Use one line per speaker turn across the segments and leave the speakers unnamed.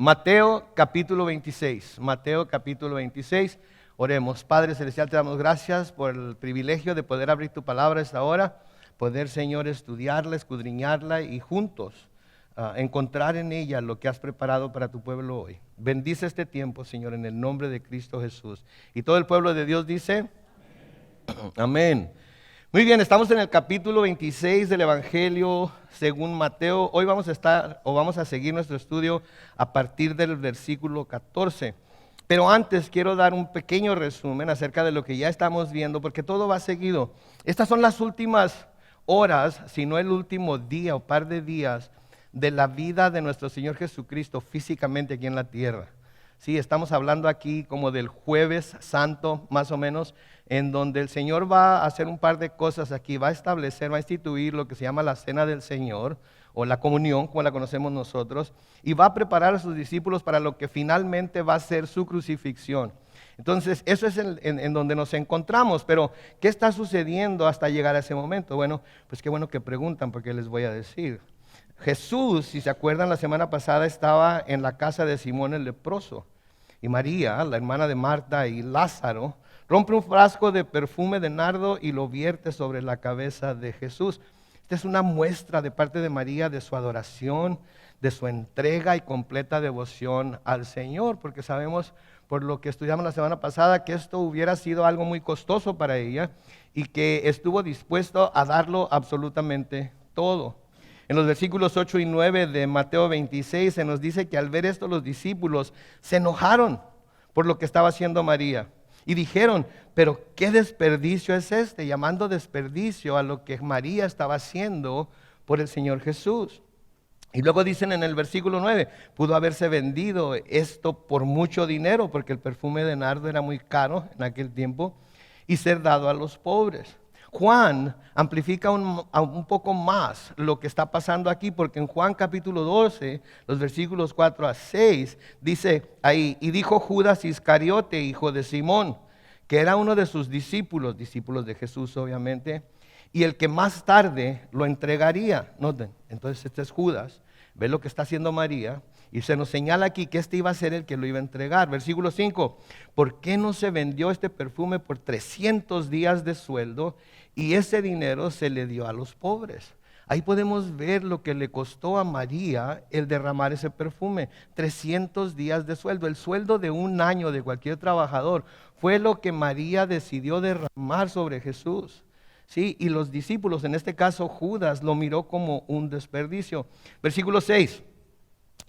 Mateo capítulo 26. Mateo capítulo 26. Oremos. Padre Celestial, te damos gracias por el privilegio de poder abrir tu palabra a esta hora, poder, Señor, estudiarla, escudriñarla y juntos encontrar en ella lo que has preparado para tu pueblo hoy. Bendice este tiempo, Señor, en el nombre de Cristo Jesús. Y todo el pueblo de Dios dice, amén. Muy bien, estamos en el capítulo 26 del Evangelio según Mateo. Hoy vamos a seguir nuestro estudio a partir del versículo 14. Pero antes quiero dar un pequeño resumen acerca de lo que ya estamos viendo, porque todo va seguido. Estas son las últimas horas, si no el último día o par de días de la vida de nuestro Señor Jesucristo físicamente aquí en la tierra. Sí, estamos hablando aquí como del Jueves Santo, más o menos, en donde el Señor va a hacer un par de cosas aquí, va a establecer, va a instituir lo que se llama la Cena del Señor, o la comunión, como la conocemos nosotros, y va a preparar a sus discípulos para lo que finalmente va a ser su crucifixión. Entonces, eso es en donde nos encontramos, pero ¿qué está sucediendo hasta llegar a ese momento? Bueno, pues qué bueno que preguntan, porque les voy a decir. Jesús, si se acuerdan, la semana pasada estaba en la casa de Simón el leproso, y María, la hermana de Marta y Lázaro, rompe un frasco de perfume de nardo y lo vierte sobre la cabeza de Jesús. Esta es una muestra de parte de María de su adoración, de su entrega y completa devoción al Señor, porque sabemos por lo que estudiamos la semana pasada que esto hubiera sido algo muy costoso para ella y que estuvo dispuesto a darlo absolutamente todo. En los versículos 8 y 9 de Mateo 26 se nos dice que al ver esto los discípulos se enojaron por lo que estaba haciendo María. Y dijeron, pero ¿qué desperdicio es este? Llamando desperdicio a lo que María estaba haciendo por el Señor Jesús. Y luego dicen en el versículo 9, pudo haberse vendido esto por mucho dinero, porque el perfume de nardo era muy caro en aquel tiempo, y ser dado a los pobres. Juan amplifica un poco más lo que está pasando aquí, porque en Juan capítulo 12, los versículos 4 a 6, dice ahí, y dijo Judas Iscariote, hijo de Simón, que era uno de sus discípulos de Jesús obviamente, y el que más tarde lo entregaría. Noten, entonces este es Judas, ve lo que está haciendo María, y se nos señala aquí que este iba a ser el que lo iba a entregar. Versículo 5, ¿por qué no se vendió este perfume por 300 días de sueldo y ese dinero se le dio a los pobres? Ahí podemos ver lo que le costó a María el derramar ese perfume. 300 días de sueldo, el sueldo de un año de cualquier trabajador, fue lo que María decidió derramar sobre Jesús. Sí, y los discípulos, en este caso Judas, lo miró como un desperdicio. Versículo 6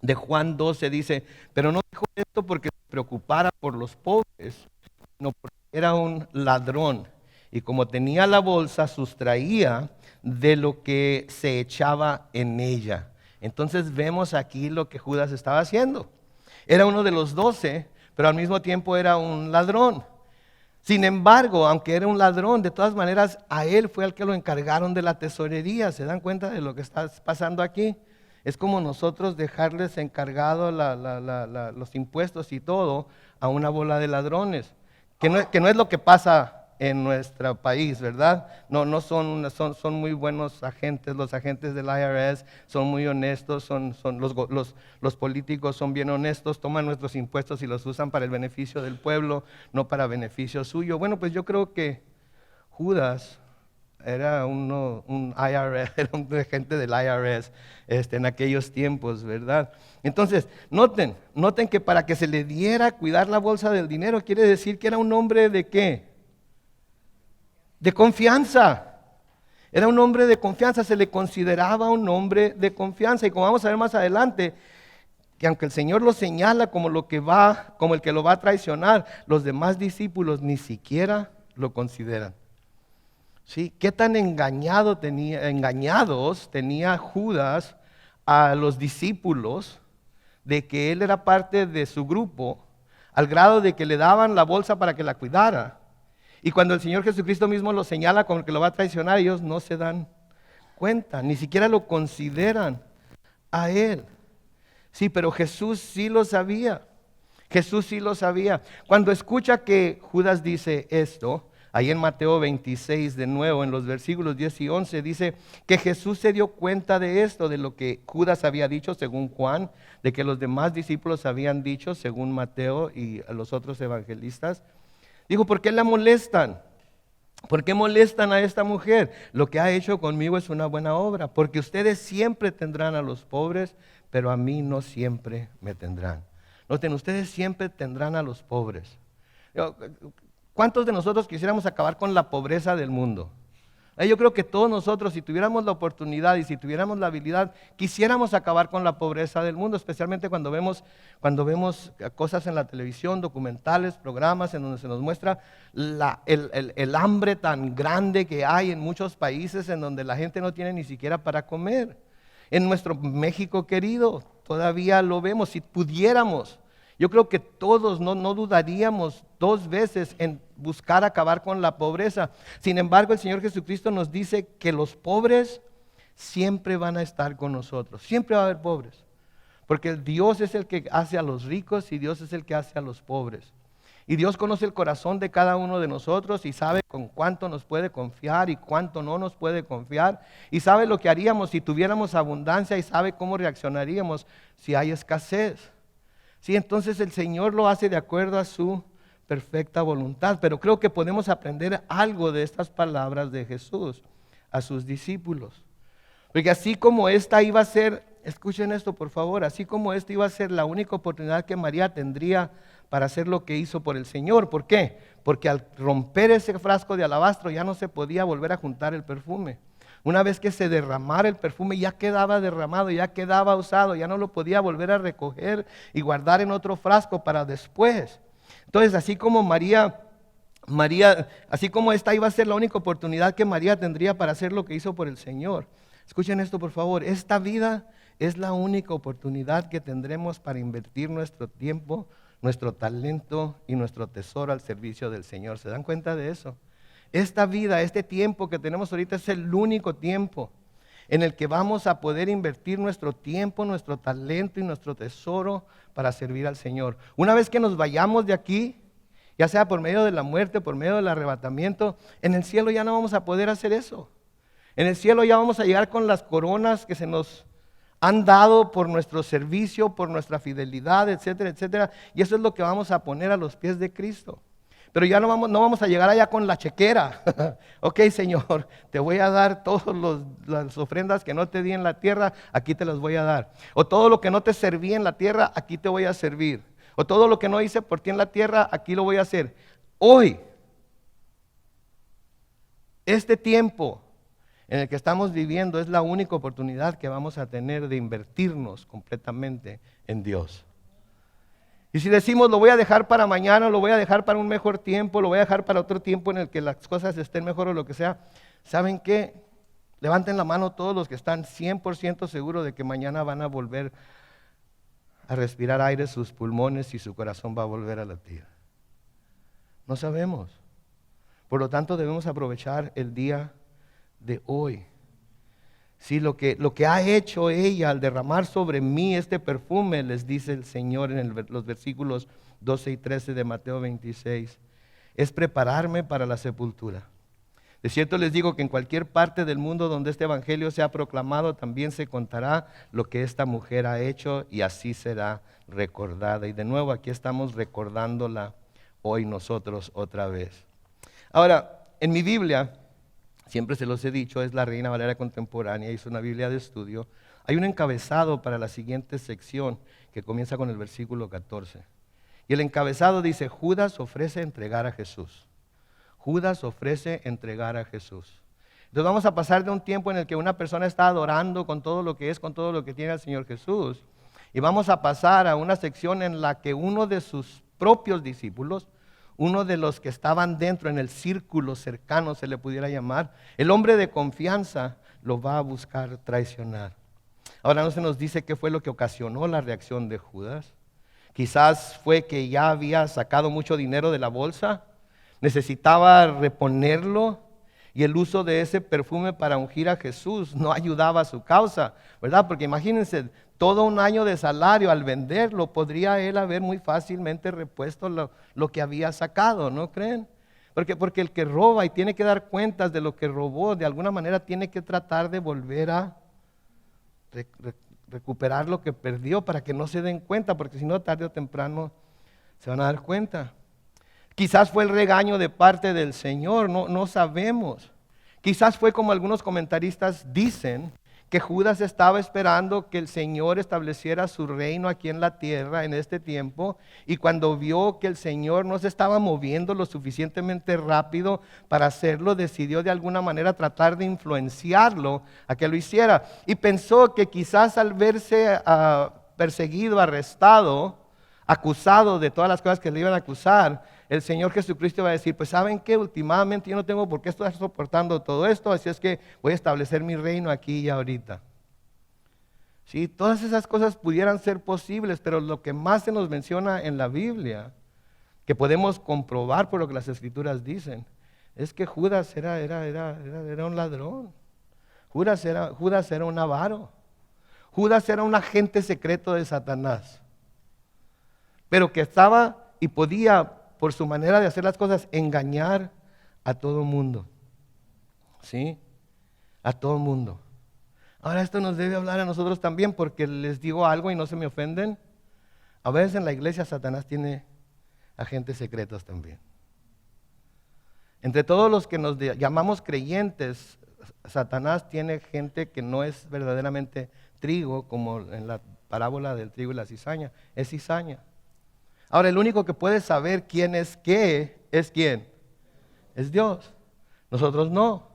de Juan 12 dice, pero no dijo esto porque se preocupara por los pobres, sino porque era un ladrón. Y como tenía la bolsa, sustraía de lo que se echaba en ella. Entonces vemos aquí lo que Judas estaba haciendo. Era uno de los 12, pero al mismo tiempo era un ladrón. Sin embargo, aunque era un ladrón, de todas maneras, a él fue al que lo encargaron de la tesorería. ¿Se dan cuenta de lo que está pasando aquí? Es como nosotros dejarles encargado los impuestos y todo a una bola de ladrones, que no es lo que pasa en nuestro país, ¿verdad? No son muy buenos agentes, los agentes del IRS son muy honestos, son los políticos son bien honestos, toman nuestros impuestos y los usan para el beneficio del pueblo, no para beneficio suyo. Bueno, pues yo creo que Judas era un IRS, era un agente del IRS en aquellos tiempos, ¿verdad? Entonces, noten que para que se le diera a cuidar la bolsa del dinero, quiere decir que era un hombre ¿de qué? De confianza. Era un hombre de confianza, se le consideraba un hombre de confianza. Y como vamos a ver más adelante, que aunque el Señor lo señala como el que lo va a traicionar, los demás discípulos ni siquiera lo consideran. ¿Sí? ¿Qué tan engañados tenía Judas a los discípulos de que él era parte de su grupo, al grado de que le daban la bolsa para que la cuidara? Y cuando el Señor Jesucristo mismo lo señala como el que lo va a traicionar, ellos no se dan cuenta, ni siquiera lo consideran a él. Sí, pero Jesús sí lo sabía. Jesús sí lo sabía. Cuando escucha que Judas dice esto, Ahí en Mateo 26, de nuevo, en los versículos 10 y 11, dice que Jesús se dio cuenta de esto, de lo que Judas había dicho según Juan, de que los demás discípulos habían dicho según Mateo y los otros evangelistas. Dijo, ¿por qué la molestan? ¿Por qué molestan a esta mujer? Lo que ha hecho conmigo es una buena obra, porque ustedes siempre tendrán a los pobres, pero a mí no siempre me tendrán. Noten, ustedes siempre tendrán a los pobres. ¿Cuántos de nosotros quisiéramos acabar con la pobreza del mundo? Yo creo que todos nosotros, si tuviéramos la oportunidad y si tuviéramos la habilidad, quisiéramos acabar con la pobreza del mundo, especialmente cuando vemos cosas en la televisión, documentales, programas en donde se nos muestra el hambre tan grande que hay en muchos países en donde la gente no tiene ni siquiera para comer. En nuestro México querido todavía lo vemos. Si pudiéramos, yo creo que todos no dudaríamos dos veces en buscar acabar con la pobreza. Sin embargo, el Señor Jesucristo nos dice que los pobres siempre van a estar con nosotros. Siempre va a haber pobres. Porque Dios es el que hace a los ricos y Dios es el que hace a los pobres. Y Dios conoce el corazón de cada uno de nosotros y sabe con cuánto nos puede confiar y cuánto no nos puede confiar. Y sabe lo que haríamos si tuviéramos abundancia y sabe cómo reaccionaríamos si hay escasez. Sí, entonces el Señor lo hace de acuerdo a su perfecta voluntad. Pero creo que podemos aprender algo de estas palabras de Jesús a sus discípulos. Porque así como esta iba a ser, escuchen esto por favor, así como esta iba a ser la única oportunidad que María tendría para hacer lo que hizo por el Señor. ¿Por qué? Porque al romper ese frasco de alabastro ya no se podía volver a juntar el perfume. Una vez que se derramara el perfume ya quedaba derramado, ya quedaba usado, ya no lo podía volver a recoger y guardar en otro frasco para después. Entonces, así como así como esta iba a ser la única oportunidad que María tendría para hacer lo que hizo por el Señor. Escuchen esto por favor, esta vida es la única oportunidad que tendremos para invertir nuestro tiempo, nuestro talento y nuestro tesoro al servicio del Señor. ¿Se dan cuenta de eso? Esta vida, este tiempo que tenemos ahorita es el único tiempo en el que vamos a poder invertir nuestro tiempo, nuestro talento y nuestro tesoro para servir al Señor. Una vez que nos vayamos de aquí, ya sea por medio de la muerte, por medio del arrebatamiento, en el cielo ya no vamos a poder hacer eso. En el cielo ya vamos a llegar con las coronas que se nos han dado por nuestro servicio, por nuestra fidelidad, etcétera, etcétera. Y eso es lo que vamos a poner a los pies de Cristo. Pero ya no vamos a llegar allá con la chequera. Ok, Señor, te voy a dar todas las ofrendas que no te di en la tierra, aquí te las voy a dar. O todo lo que no te serví en la tierra, aquí te voy a servir. O todo lo que no hice por ti en la tierra, aquí lo voy a hacer. Hoy, este tiempo en el que estamos viviendo es la única oportunidad que vamos a tener de invertirnos completamente en Dios. Y si decimos lo voy a dejar para mañana, lo voy a dejar para un mejor tiempo, lo voy a dejar para otro tiempo en el que las cosas estén mejor o lo que sea, ¿saben qué? Levanten la mano todos los que están 100% seguros de que mañana van a volver a respirar aire sus pulmones y su corazón va a volver a latir. No sabemos. Por lo tanto, debemos aprovechar el día de hoy. Sí, lo que ha hecho ella al derramar sobre mí este perfume, les dice el Señor en los versículos 12 y 13 de Mateo 26, es prepararme para la sepultura. De cierto les digo que en cualquier parte del mundo donde este evangelio sea proclamado, también se contará lo que esta mujer ha hecho y así será recordada. Y de nuevo aquí estamos recordándola hoy nosotros otra vez. Ahora, en mi Biblia, siempre se los he dicho, es la Reina Valera contemporánea, es una Biblia de estudio. Hay un encabezado para la siguiente sección que comienza con el versículo 14. Y el encabezado dice, Judas ofrece entregar a Jesús. Judas ofrece entregar a Jesús. Entonces vamos a pasar de un tiempo en el que una persona está adorando con todo lo que es, con todo lo que tiene al Señor Jesús. Y vamos a pasar a una sección en la que uno de sus propios discípulos, uno de los que estaban dentro en el círculo cercano, se le pudiera llamar, el hombre de confianza lo va a buscar traicionar. Ahora no se nos dice qué fue lo que ocasionó la reacción de Judas. Quizás fue que ya había sacado mucho dinero de la bolsa, necesitaba reponerlo y el uso de ese perfume para ungir a Jesús no ayudaba a su causa, ¿verdad? Porque imagínense, todo un año de salario al venderlo, podría él haber muy fácilmente repuesto lo que había sacado, ¿no creen? Porque el que roba y tiene que dar cuentas de lo que robó, de alguna manera tiene que tratar de volver a recuperar lo que perdió para que no se den cuenta, porque si no, tarde o temprano se van a dar cuenta. Quizás fue el regaño de parte del Señor, no sabemos. Quizás fue como algunos comentaristas dicen, que Judas estaba esperando que el Señor estableciera su reino aquí en la tierra en este tiempo, y cuando vio que el Señor no se estaba moviendo lo suficientemente rápido para hacerlo, decidió de alguna manera tratar de influenciarlo a que lo hiciera, y pensó que quizás al verse perseguido, arrestado, acusado de todas las cosas que le iban a acusar, el Señor Jesucristo va a decir, pues ¿saben qué? Últimamente yo no tengo por qué estar soportando todo esto, así es que voy a establecer mi reino aquí y ahorita. Sí, todas esas cosas pudieran ser posibles, pero lo que más se nos menciona en la Biblia, que podemos comprobar por lo que las Escrituras dicen, es que Judas era un ladrón. Judas era un avaro. Judas era un agente secreto de Satanás. Pero que estaba y podía, por su manera de hacer las cosas, engañar a todo mundo. ¿Sí? A todo mundo. Ahora esto nos debe hablar a nosotros también, porque les digo algo y no se me ofenden. A veces en la iglesia Satanás tiene agentes secretos también. Entre todos los que nos llamamos creyentes, Satanás tiene gente que no es verdaderamente trigo, como en la parábola del trigo y la cizaña, es cizaña. Ahora, el único que puede saber quién es qué, ¿es quién? Es Dios. Nosotros no.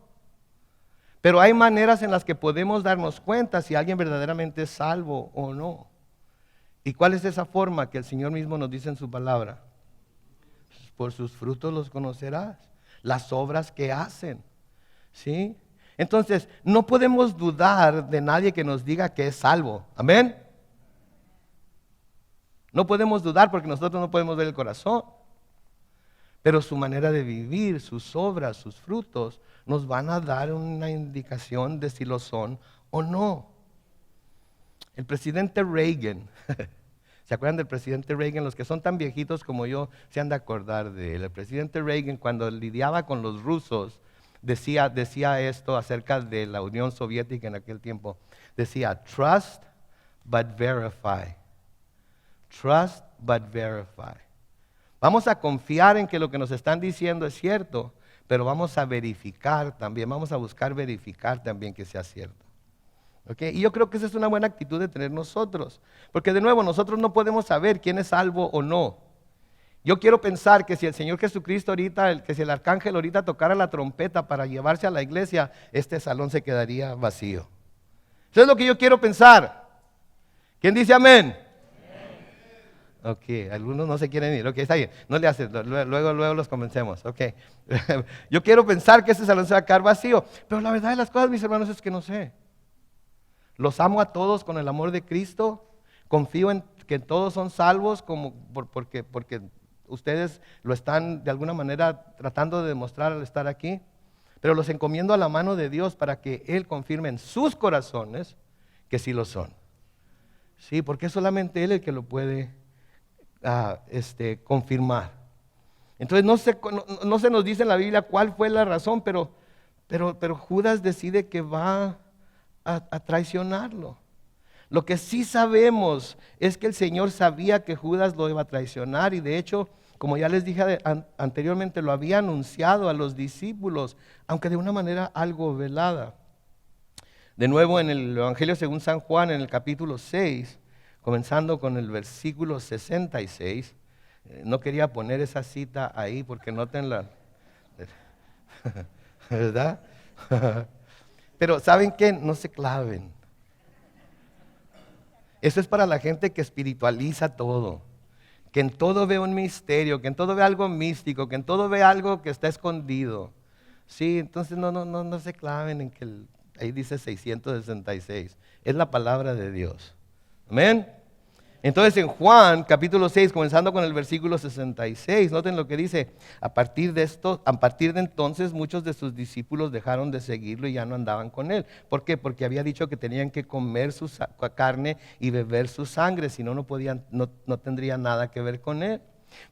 Pero hay maneras en las que podemos darnos cuenta si alguien verdaderamente es salvo o no. ¿Y cuál es esa forma que el Señor mismo nos dice en su palabra? Por sus frutos los conocerás, las obras que hacen. ¿Sí? Entonces, no podemos dudar de nadie que nos diga que es salvo. ¿Amén? No podemos dudar porque nosotros no podemos ver el corazón. Pero su manera de vivir, sus obras, sus frutos, nos van a dar una indicación de si lo son o no. El presidente Reagan, ¿se acuerdan del presidente Reagan? Los que son tan viejitos como yo se han de acordar de él. El presidente Reagan, cuando lidiaba con los rusos, decía esto acerca de la Unión Soviética en aquel tiempo. Decía, trust but verify. Trust but verify. Vamos a confiar en que lo que nos están diciendo es cierto, pero vamos a verificar también, vamos a buscar verificar también que sea cierto. ¿Okay? Y yo creo que esa es una buena actitud de tener nosotros, porque de nuevo nosotros no podemos saber quién es salvo o no. Yo quiero pensar que si el Señor Jesucristo ahorita, que si el arcángel ahorita tocara la trompeta para llevarse a la iglesia, este salón se quedaría vacío. Eso es lo que yo quiero pensar. ¿Quién dice amén? Ok, algunos no se quieren ir, ok, está bien, no le haces, luego los convencemos, ok. Yo quiero pensar que este salón se va a quedar vacío, pero la verdad de las cosas, mis hermanos, es que no sé. Los amo a todos con el amor de Cristo, confío en que todos son salvos porque ustedes lo están de alguna manera tratando de demostrar al estar aquí, pero los encomiendo a la mano de Dios para que Él confirme en sus corazones que sí lo son. Sí, porque es solamente Él el que lo puede confirmar. Entonces no se nos dice en la Biblia cuál fue la razón, pero Judas decide que va a traicionarlo. Lo que sí sabemos es que el Señor sabía que Judas lo iba a traicionar, y de hecho, como ya les dije anteriormente, lo había anunciado a los discípulos, aunque de una manera algo velada. De nuevo en el Evangelio según San Juan, en el capítulo 6, comenzando con el versículo 66, no quería poner esa cita ahí porque noten la, ¿verdad? Pero ¿saben qué? No se claven. Eso es para la gente que espiritualiza todo, que en todo ve un misterio, que en todo ve algo místico, que en todo ve algo que está escondido. Sí, entonces no se claven en que ahí dice 666. Es la palabra de Dios. Amén. Entonces en Juan capítulo 6, comenzando con el versículo 66, noten lo que dice: a partir de entonces muchos de sus discípulos dejaron de seguirlo y ya no andaban con él. ¿Por qué? Porque había dicho que tenían que comer su carne y beber su sangre, si no tendrían nada que ver con él.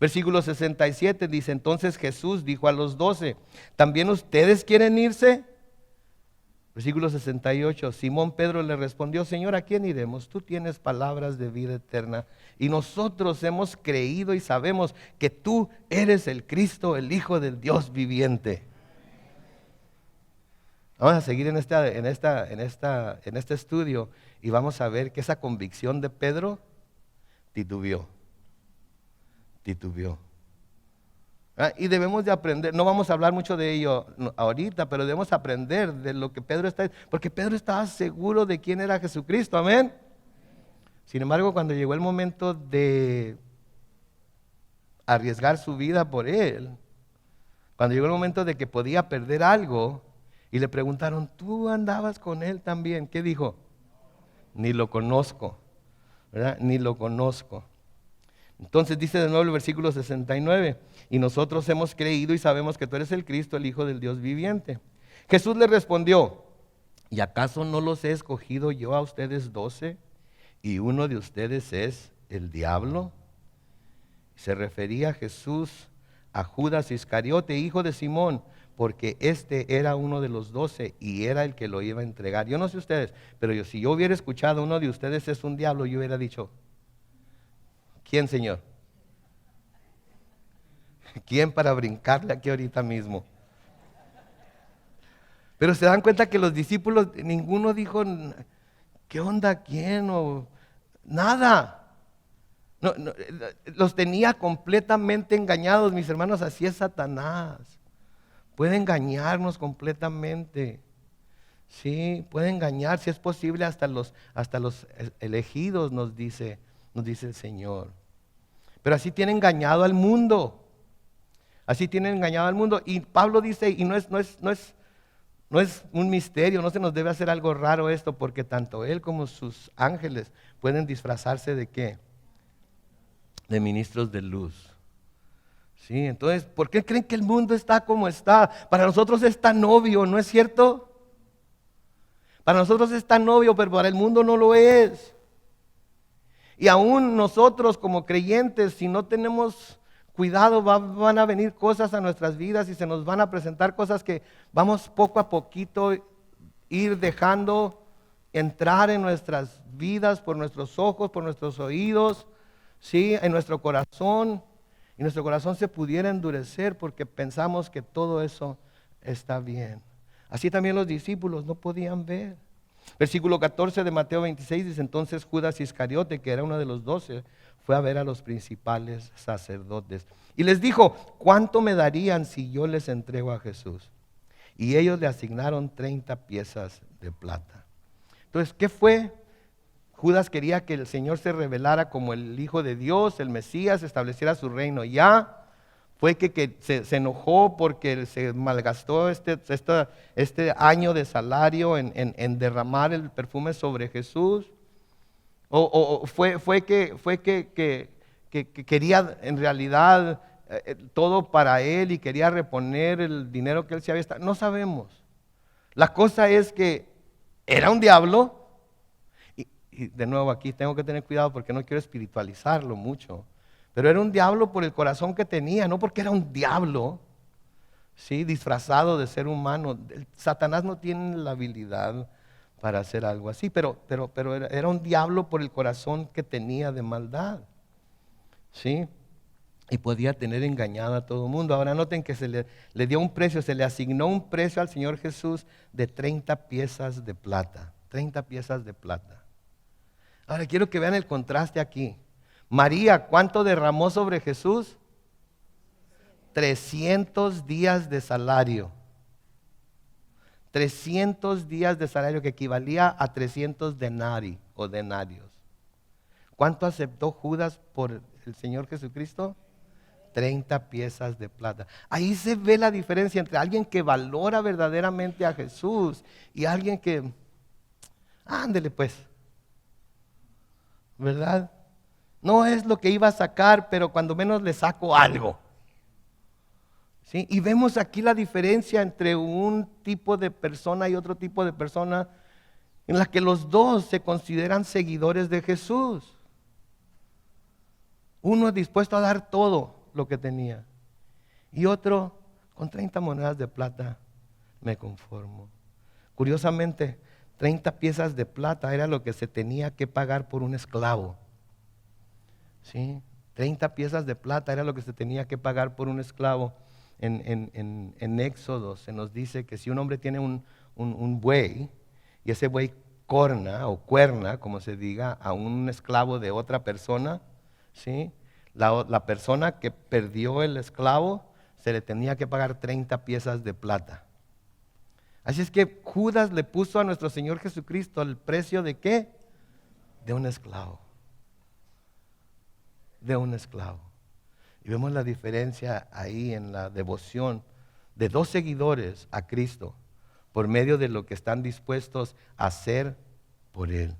Versículo 67 dice, entonces Jesús dijo a los 12, ¿también ustedes quieren irse? Versículo 68, Simón Pedro le respondió, Señor, ¿a quién iremos? Tú tienes palabras de vida eterna y nosotros hemos creído y sabemos que tú eres el Cristo, el Hijo del Dios viviente. Vamos a seguir en este estudio y vamos a ver que esa convicción de Pedro titubeó. Y debemos de aprender, no vamos a hablar mucho de ello ahorita, pero debemos aprender de lo que Pedro está, porque Pedro estaba seguro de quién era Jesucristo, amén. Sin embargo, cuando llegó el momento de arriesgar su vida por él, cuando llegó el momento de que podía perder algo, y le preguntaron, ¿tú andabas con él también? ¿Qué dijo? Ni lo conozco, ¿verdad? Ni lo conozco. Entonces dice de nuevo el versículo 69, y nosotros hemos creído y sabemos que tú eres el Cristo, el Hijo del Dios viviente. Jesús le respondió, ¿y acaso no los he escogido yo a ustedes 12? ¿Y uno de ustedes es el diablo? Se refería Jesús a Judas Iscariote, hijo de Simón, porque este era uno de los 12 y era el que lo iba a entregar. Yo no sé ustedes, pero si yo hubiera escuchado uno de ustedes es un diablo, yo hubiera dicho, ¿quién, Señor? ¿Quién para brincarle aquí ahorita mismo? Pero se dan cuenta que los discípulos, ninguno dijo, ¿qué onda? ¿Quién? O nada. No, los tenía completamente engañados, mis hermanos, así es Satanás. Puede engañarnos completamente. Sí, puede engañar, si es posible, hasta los elegidos, nos dice el Señor. Pero así tiene engañado al mundo. Así tiene engañado al mundo. Y Pablo dice, y no es un misterio, no se nos debe hacer algo raro esto, porque tanto él como sus ángeles pueden disfrazarse ¿de qué? De ministros de luz. Sí, entonces, ¿por qué creen que el mundo está como está? Para nosotros es tan obvio, ¿no es cierto? Para nosotros es tan obvio, pero para el mundo no lo es. Y aún nosotros como creyentes, si no tenemos cuidado, van a venir cosas a nuestras vidas y se nos van a presentar cosas que vamos poco a poquito ir dejando entrar en nuestras vidas por nuestros ojos, por nuestros oídos, ¿sí? En nuestro corazón. Y nuestro corazón se pudiera endurecer porque pensamos que todo eso está bien. Así también los discípulos no podían ver. Versículo 14 de Mateo 26 dice, entonces Judas Iscariote, que era uno de los 12, fue a ver a los principales sacerdotes. Y les dijo, ¿cuánto me darían si yo les entrego a Jesús? Y ellos le asignaron 30 piezas de plata. Entonces, ¿qué fue? Judas quería que el Señor se revelara como el Hijo de Dios, el Mesías, estableciera su reino. Ya fue que se enojó porque se malgastó este año de salario en derramar el perfume sobre Jesús. O fue que quería en realidad todo para él y quería reponer el dinero que él se había estado. No sabemos. La cosa es que era un diablo. Y de nuevo aquí tengo que tener cuidado porque no quiero espiritualizarlo mucho. Pero era un diablo por el corazón que tenía, no porque era un diablo, ¿sí? Disfrazado de ser humano. Satanás no tiene la habilidad para hacer algo así, pero era un diablo por el corazón que tenía de maldad, ¿sí? Y podía tener engañado a todo el mundo. Ahora noten que se le dio un precio, se le asignó un precio al Señor Jesús de 30 piezas de plata. 30 piezas de plata. Ahora quiero que vean el contraste aquí. María, ¿cuánto derramó sobre Jesús? 300 días de salario. 300 días de salario que equivalía a 300 denari o denarios. ¿Cuánto aceptó Judas por el Señor Jesucristo? 30 piezas de plata. Ahí se ve la diferencia entre alguien que valora verdaderamente a Jesús y alguien que, ándele pues, ¿verdad? No es lo que iba a sacar, pero cuando menos le saco algo. ¿Sí? Y vemos aquí la diferencia entre un tipo de persona y otro tipo de persona en la que los dos se consideran seguidores de Jesús. Uno dispuesto a dar todo lo que tenía. Y otro, con 30 monedas de plata me conformo. Curiosamente, 30 piezas de plata era lo que se tenía que pagar por un esclavo. ¿Sí? 30 piezas de plata era lo que se tenía que pagar por un esclavo. En Éxodo se nos dice que si un hombre tiene un buey y ese buey corna o cuerna, como se diga, a un esclavo de otra persona, ¿sí? La persona que perdió el esclavo se le tenía que pagar 30 piezas de plata. Así es que Judas le puso a nuestro Señor Jesucristo el precio de ¿qué? De un esclavo. De un esclavo. Y vemos la diferencia ahí en la devoción de dos seguidores a Cristo por medio de lo que están dispuestos a hacer por Él.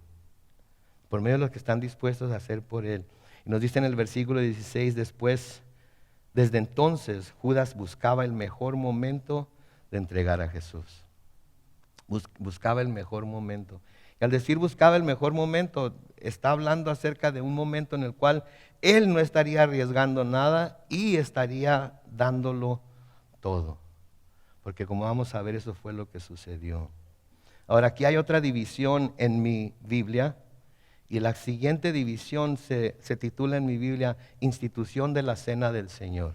Por medio de lo que están dispuestos a hacer por Él. Y nos dice en el versículo 16, después, desde entonces Judas buscaba el mejor momento de entregar a Jesús. Buscaba el mejor momento. Y al decir buscaba el mejor momento, está hablando acerca de un momento en el cual él no estaría arriesgando nada y estaría dándolo todo. Porque como vamos a ver, eso fue lo que sucedió. Ahora, aquí hay otra división en mi Biblia, y la siguiente división se titula en mi Biblia, Institución de la Cena del Señor.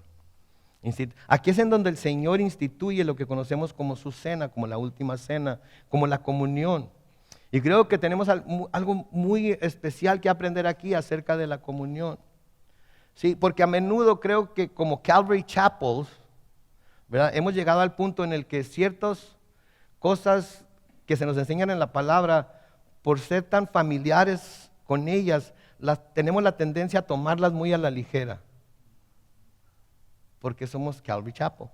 Aquí es en donde el Señor instituye lo que conocemos como su cena, como la última cena, como la comunión. Y creo que tenemos algo muy especial que aprender aquí acerca de la comunión. Sí, porque a menudo creo que como Calvary Chapels, ¿verdad? Hemos llegado al punto en el que ciertas cosas que se nos enseñan en la palabra, por ser tan familiares con ellas, tenemos la tendencia a tomarlas muy a la ligera. Porque somos Calvary Chapel.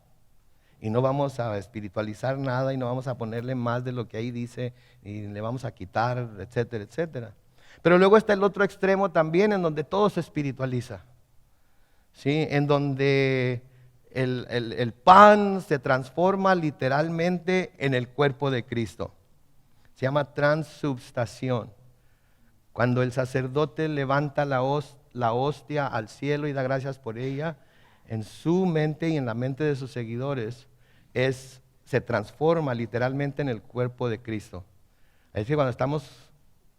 Y no vamos a espiritualizar nada y no vamos a ponerle más de lo que ahí dice y le vamos a quitar, etcétera, etcétera. Pero luego está el otro extremo también en donde todo se espiritualiza. ¿Sí? En donde el pan se transforma literalmente en el cuerpo de Cristo. Se llama transubstación. Cuando el sacerdote levanta la hostia al cielo y da gracias por ella, en su mente y en la mente de sus seguidores, se transforma literalmente en el cuerpo de Cristo. Es decir, cuando estamos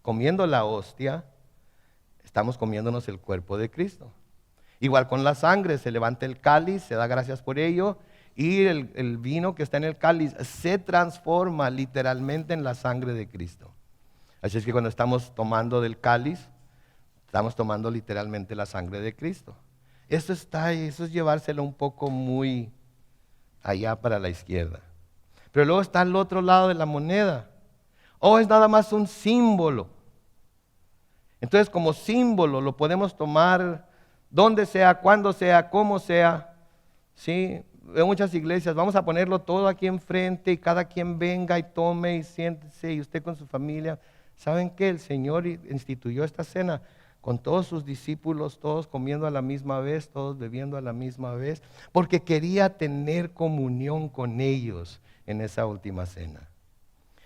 comiendo la hostia, estamos comiéndonos el cuerpo de Cristo. Igual con la sangre, se levanta el cáliz, se da gracias por ello, y el vino que está en el cáliz se transforma literalmente en la sangre de Cristo. Así es que cuando estamos tomando del cáliz, estamos tomando literalmente la sangre de Cristo. Eso es llevárselo un poco muy allá para la izquierda. Pero luego está el otro lado de la moneda. Es nada más un símbolo. Entonces, como símbolo lo podemos tomar donde sea, cuando sea, como sea. ¿Sí? En muchas iglesias vamos a ponerlo todo aquí enfrente y cada quien venga y tome y siéntese y usted con su familia. ¿Saben qué? El Señor instituyó esta cena con todos sus discípulos, todos comiendo a la misma vez, todos bebiendo a la misma vez, porque quería tener comunión con ellos en esa última cena.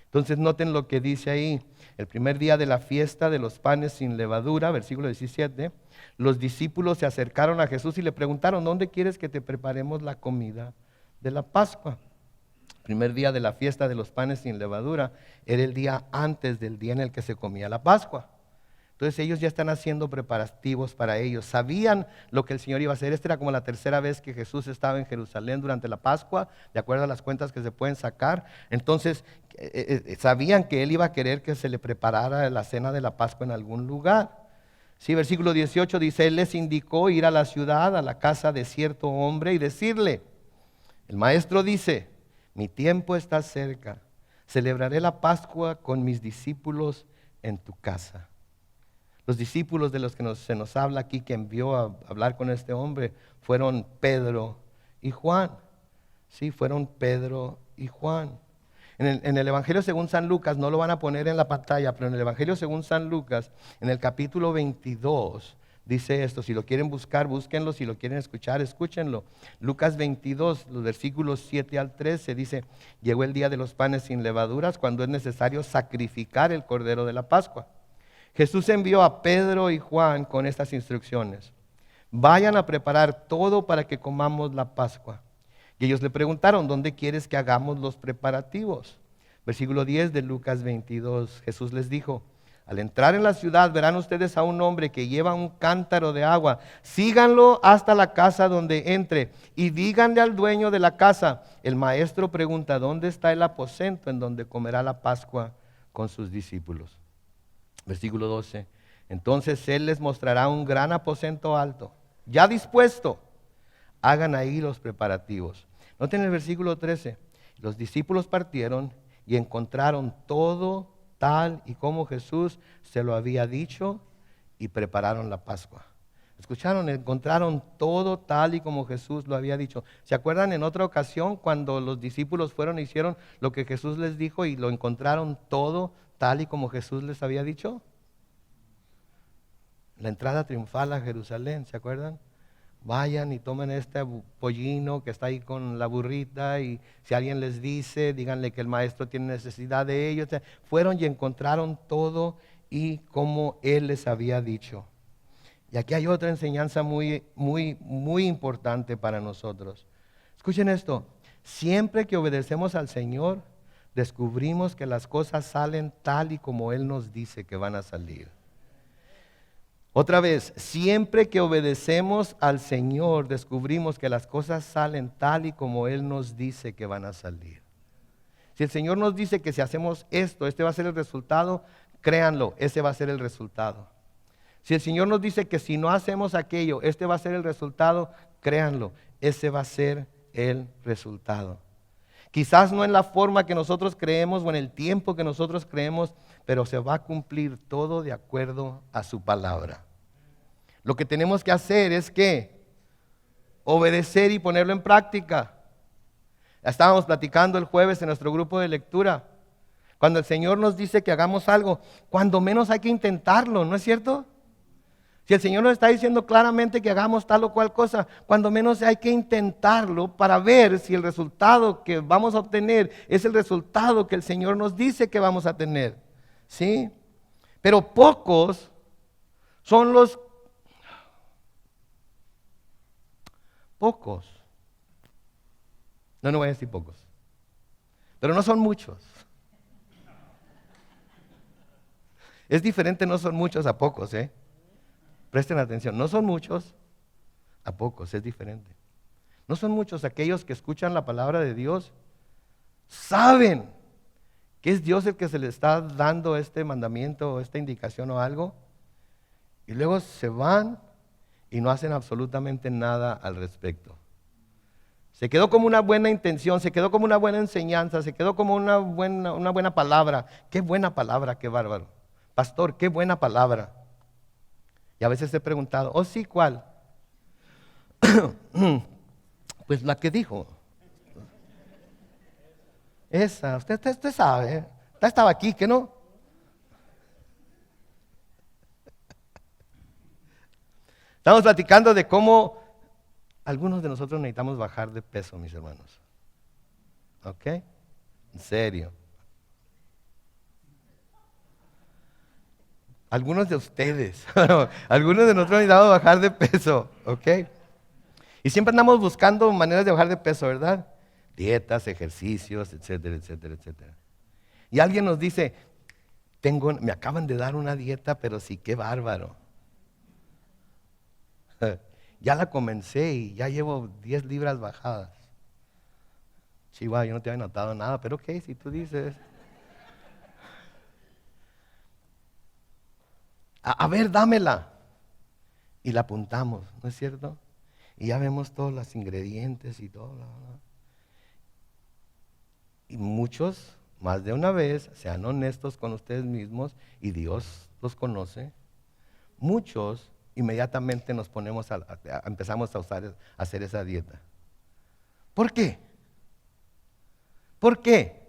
Entonces noten lo que dice ahí, el primer día de la fiesta de los panes sin levadura, versículo 17, los discípulos se acercaron a Jesús y le preguntaron, ¿dónde quieres que te preparemos la comida de la Pascua? El primer día de la fiesta de los panes sin levadura era el día antes del día en el que se comía la Pascua. Entonces ellos ya están haciendo preparativos para ellos. Sabían lo que el Señor iba a hacer. Esta era como la tercera vez que Jesús estaba en Jerusalén durante la Pascua, de acuerdo a las cuentas que se pueden sacar. Entonces sabían que Él iba a querer que se le preparara la cena de la Pascua en algún lugar. Sí, versículo 18 dice, Él les indicó ir a la ciudad, a la casa de cierto hombre y decirle, el maestro dice, mi tiempo está cerca, celebraré la Pascua con mis discípulos en tu casa. Los discípulos de los que se nos habla aquí, que envió a hablar con este hombre, fueron Pedro y Juan. Sí, fueron Pedro y Juan. En el Evangelio según San Lucas, no lo van a poner en la pantalla, pero en el Evangelio según San Lucas, en el capítulo 22, dice esto. Si lo quieren buscar, búsquenlo. Si lo quieren escuchar, escúchenlo. Lucas 22, los versículos 7 al 13, dice, llegó el día de los panes sin levaduras, cuando es necesario sacrificar el cordero de la Pascua. Jesús envió a Pedro y Juan con estas instrucciones. Vayan a preparar todo para que comamos la Pascua. Y ellos le preguntaron, ¿dónde quieres que hagamos los preparativos? Versículo 10 de Lucas 22, Jesús les dijo, al entrar en la ciudad verán ustedes a un hombre que lleva un cántaro de agua. Síganlo hasta la casa donde entre y díganle al dueño de la casa, el maestro pregunta, ¿dónde está el aposento en donde comerá la Pascua con sus discípulos? Versículo 12, entonces él les mostrará un gran aposento alto, ya dispuesto. Hagan ahí los preparativos. Noten el versículo 13, los discípulos partieron y encontraron todo tal y como Jesús se lo había dicho y prepararon la Pascua. ¿Escucharon? Encontraron todo tal y como Jesús lo había dicho. ¿Se acuerdan en otra ocasión cuando los discípulos fueron e hicieron lo que Jesús les dijo y lo encontraron todo tal y como Jesús les había dicho? La entrada triunfal a Jerusalén, ¿se acuerdan? Vayan y tomen este pollino que está ahí con la burrita y si alguien les dice, díganle que el maestro tiene necesidad de ellos. Fueron y encontraron todo y como él les había dicho. Y aquí hay otra enseñanza muy importante para nosotros. Escuchen esto, siempre que obedecemos al Señor, descubrimos que las cosas salen tal y como Él nos dice que van a salir. Otra vez, siempre que obedecemos al Señor, descubrimos que las cosas salen tal y como Él nos dice que van a salir. Si el Señor nos dice que si hacemos esto, este va a ser el resultado, créanlo, ese va a ser el resultado. Si el Señor nos dice que si no hacemos aquello, este va a ser el resultado, créanlo, ese va a ser el resultado. Quizás no en la forma que nosotros creemos o en el tiempo que nosotros creemos, pero se va a cumplir todo de acuerdo a su palabra. Lo que tenemos que hacer es que obedecer y ponerlo en práctica. Estábamos platicando el jueves en nuestro grupo de lectura. Cuando el Señor nos dice que hagamos algo, cuando menos hay que intentarlo, ¿no es cierto? Si el Señor nos está diciendo claramente que hagamos tal o cual cosa, cuando menos hay que intentarlo para ver si el resultado que vamos a obtener es el resultado que el Señor nos dice que vamos a tener. ¿Sí? Pero pocos son los... Pocos. No voy a decir pocos. Pero no son muchos. Es diferente, no son muchos a pocos, ¿eh? Presten atención, no son muchos a pocos, es diferente. No son muchos aquellos que escuchan la palabra de Dios, saben que es Dios el que se les está dando este mandamiento o esta indicación o algo, y luego se van y no hacen absolutamente nada al respecto. Se quedó como una buena intención, se quedó como una buena enseñanza, se quedó como una buena palabra. Qué buena palabra, qué bárbaro. Pastor, qué buena palabra. Y a veces he preguntado, oh sí, ¿cuál? Pues la que dijo. Esa, usted sabe, estaba aquí, ¿qué no? Estamos platicando de cómo algunos de nosotros necesitamos bajar de peso, mis hermanos. ¿Ok? En serio. Algunos de ustedes, algunos de nosotros necesitamos bajar de peso, ¿ok? Y siempre andamos buscando maneras de bajar de peso, ¿verdad? Dietas, ejercicios, etcétera, etcétera, etcétera. Y alguien nos dice, me acaban de dar una dieta, pero sí, qué bárbaro. Ya la comencé y ya llevo 10 libras bajadas. Chihuahua, yo no te había notado nada, pero ok, si tú dices. A ver, dámela. Y la apuntamos, ¿no es cierto? Y ya vemos todos los ingredientes y todo. Y muchos, más de una vez, sean honestos con ustedes mismos y Dios los conoce. Muchos inmediatamente nos ponemos empezamos a hacer esa dieta. ¿Por qué? ¿Por qué?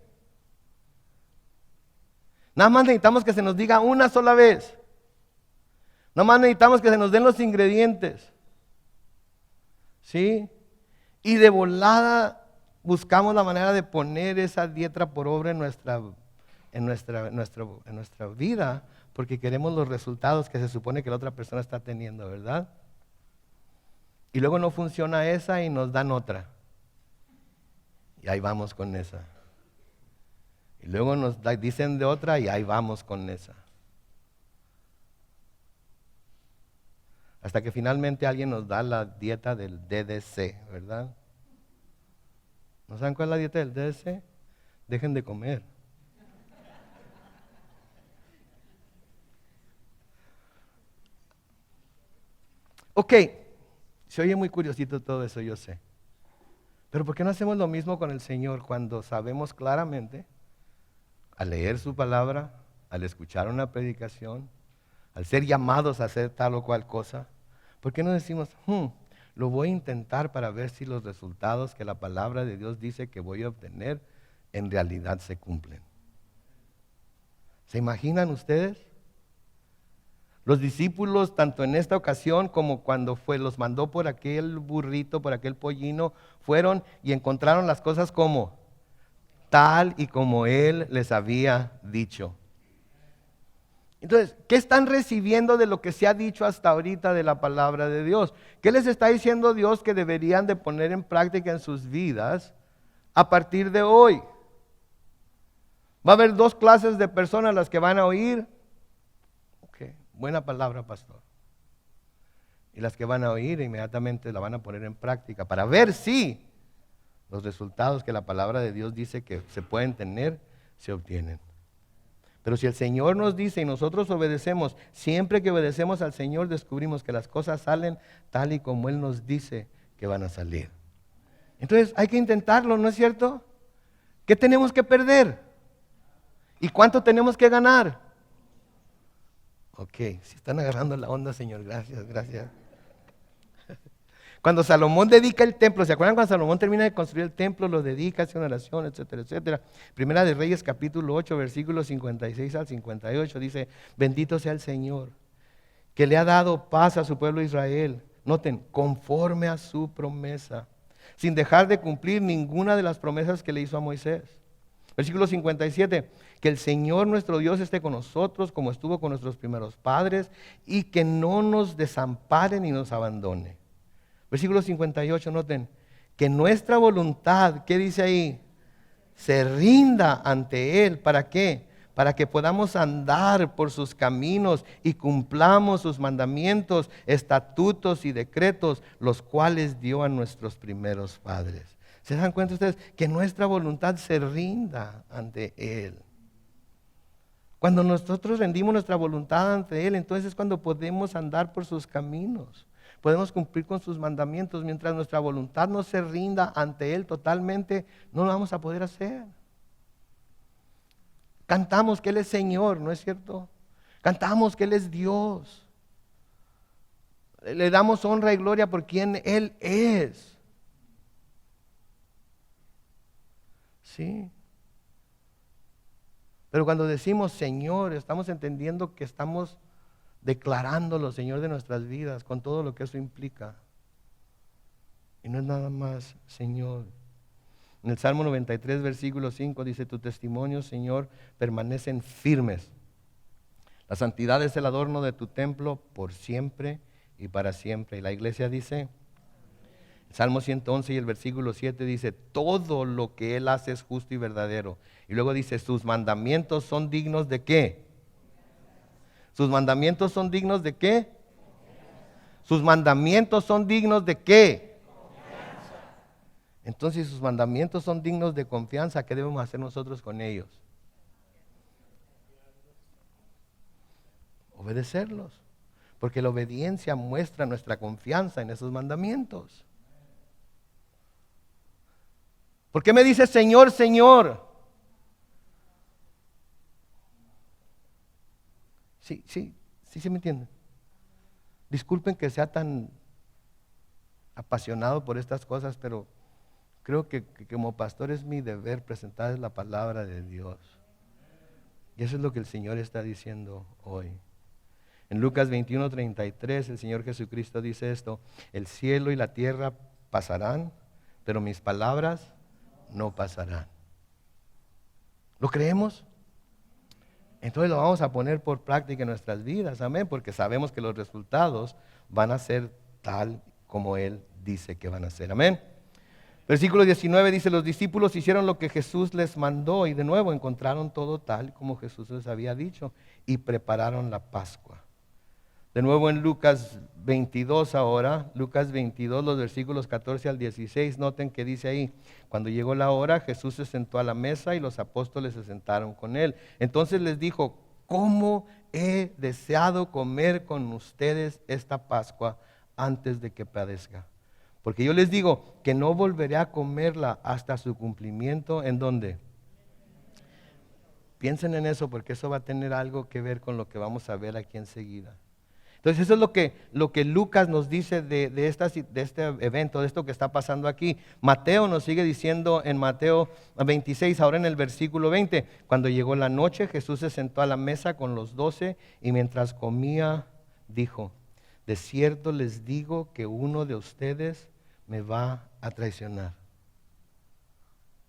Nada más necesitamos que se nos diga una sola vez. Nada más necesitamos que se nos den los ingredientes. ¿Sí? Y de volada buscamos la manera de poner esa dieta por obra en nuestra vida, porque queremos los resultados que se supone que la otra persona está teniendo, ¿verdad? Y luego no funciona esa y nos dan otra. Y ahí vamos con esa. Y luego dicen de otra y ahí vamos con esa. Hasta que finalmente alguien nos da la dieta del DDC, ¿verdad? ¿No saben cuál es la dieta del DDC? Dejen de comer. Ok, se oye muy curiosito todo eso, yo sé. Pero ¿por qué no hacemos lo mismo con el Señor cuando sabemos claramente, al leer su palabra, al escuchar una predicación, al ser llamados a hacer tal o cual cosa? ¿Por qué no decimos, lo voy a intentar para ver si los resultados que la palabra de Dios dice que voy a obtener en realidad se cumplen? ¿Se imaginan ustedes? Los discípulos, tanto en esta ocasión como cuando los mandó por aquel burrito, por aquel pollino, fueron y encontraron las cosas como tal y como Él les había dicho. Entonces, ¿qué están recibiendo de lo que se ha dicho hasta ahorita de la palabra de Dios? ¿Qué les está diciendo Dios que deberían de poner en práctica en sus vidas a partir de hoy? Va a haber dos clases de personas las que van a oír. Buena palabra, pastor. Y las que van a oír inmediatamente la van a poner en práctica para ver si los resultados que la palabra de Dios dice que se pueden tener, se obtienen. Pero si el Señor nos dice y nosotros obedecemos, siempre que obedecemos al Señor descubrimos que las cosas salen tal y como Él nos dice que van a salir. Entonces hay que intentarlo, ¿no es cierto? ¿Qué tenemos que perder? ¿Y cuánto tenemos que ganar? Ok, si están agarrando la onda, Señor, gracias, gracias. Cuando Salomón dedica el templo, ¿se acuerdan cuando Salomón termina de construir el templo, lo dedica, hace una oración, etcétera, etcétera? Primera de Reyes, capítulo 8, versículos 56 al 58, dice, bendito sea el Señor, que le ha dado paz a su pueblo Israel. Noten, conforme a su promesa, sin dejar de cumplir ninguna de las promesas que le hizo a Moisés. Versículo 57, que el Señor nuestro Dios esté con nosotros como estuvo con nuestros primeros padres y que no nos desampare ni nos abandone. Versículo 58, noten, que nuestra voluntad, ¿qué dice ahí? Se rinda ante Él. ¿Para qué? Para que podamos andar por sus caminos y cumplamos sus mandamientos, estatutos y decretos, los cuales dio a nuestros primeros padres. ¿Se dan cuenta ustedes? Que nuestra voluntad se rinda ante Él. Cuando nosotros rendimos nuestra voluntad ante Él, entonces es cuando podemos andar por sus caminos. Podemos cumplir con sus mandamientos. Mientras nuestra voluntad no se rinda ante Él totalmente, no lo vamos a poder hacer. Cantamos que Él es Señor, ¿no es cierto? Cantamos que Él es Dios. Le damos honra y gloria por quien Él es. Sí. Pero cuando decimos Señor, estamos entendiendo que estamos declarándolo Señor de nuestras vidas, con todo lo que eso implica. Y no es nada más Señor. En el Salmo 93, versículo 5 dice, tu testimonio, Señor, permanecen firmes. La santidad es el adorno de tu templo por siempre y para siempre. Y la iglesia dice, el Salmo 111 y el versículo 7 dice, todo lo que Él hace es justo y verdadero. Y luego dice, sus mandamientos son dignos de ¿qué? ¿Sus mandamientos son dignos de qué? ¿Sus mandamientos son dignos de qué? Entonces, si sus mandamientos son dignos de confianza, ¿qué debemos hacer nosotros con ellos? Obedecerlos. Porque la obediencia muestra nuestra confianza en esos mandamientos. ¿Por qué me dice Señor, Señor? Sí me entienden. Disculpen que sea tan apasionado por estas cosas, pero creo que como pastor es mi deber presentarles la palabra de Dios. Y eso es lo que el Señor está diciendo hoy. En Lucas 21:33 el Señor Jesucristo dice esto, el cielo y la tierra pasarán, pero mis palabras no pasarán. ¿Lo creemos? Entonces lo vamos a poner por práctica en nuestras vidas, amén, porque sabemos que los resultados van a ser tal como Él dice que van a hacer. Amén. Versículo 19 dice, los discípulos hicieron lo que Jesús les mandó y de nuevo encontraron todo tal como Jesús les había dicho y prepararon la Pascua. De nuevo en Lucas 22 ahora, Lucas 22, los versículos 14 al 16, noten que dice ahí, cuando llegó la hora, Jesús se sentó a la mesa y los apóstoles se sentaron con Él. Entonces les dijo, ¿cómo he deseado comer con ustedes esta Pascua antes de que padezca? Porque yo les digo que no volveré a comerla hasta su cumplimiento. ¿En dónde? Piensen en eso porque eso va a tener algo que ver con lo que vamos a ver aquí enseguida. Entonces eso es lo que Lucas nos dice de este evento, de esto que está pasando aquí. Mateo nos sigue diciendo en Mateo 26, ahora en el versículo 20, cuando llegó la noche Jesús se sentó a la mesa con los 12 y mientras comía dijo, de cierto les digo que uno de ustedes me va a traicionar.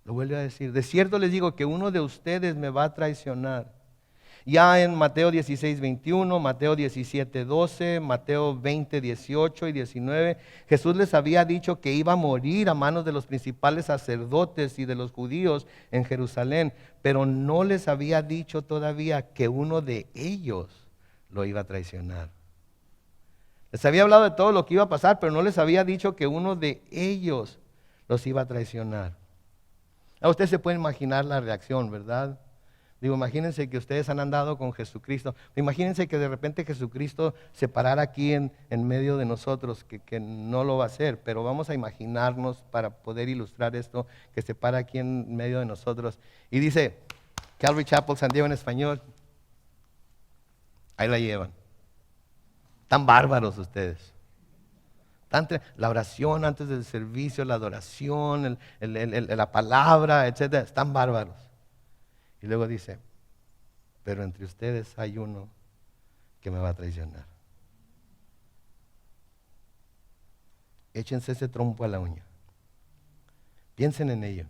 Lo vuelve a decir, de cierto les digo que uno de ustedes me va a traicionar. Ya en Mateo 16, 21, Mateo 17, 12, Mateo 20, 18 y 19, Jesús les había dicho que iba a morir a manos de los principales sacerdotes y de los judíos en Jerusalén, pero no les había dicho todavía que uno de ellos lo iba a traicionar. Les había hablado de todo lo que iba a pasar, pero no les había dicho que uno de ellos los iba a traicionar. A usted se puede imaginar la reacción, ¿verdad? Digo, imagínense que ustedes han andado con Jesucristo. Imagínense que de repente Jesucristo se parara aquí en medio de nosotros, que no lo va a hacer, pero vamos a imaginarnos para poder ilustrar esto, que se para aquí en medio de nosotros. Y dice, Calvary Chapel, San Diego en español, ahí la llevan. Tan bárbaros ustedes. La oración antes del servicio, la adoración, la palabra, etcétera, están bárbaros. Y luego dice, pero entre ustedes hay uno que me va a traicionar. Échense ese trompo a la uña. Piensen en ello.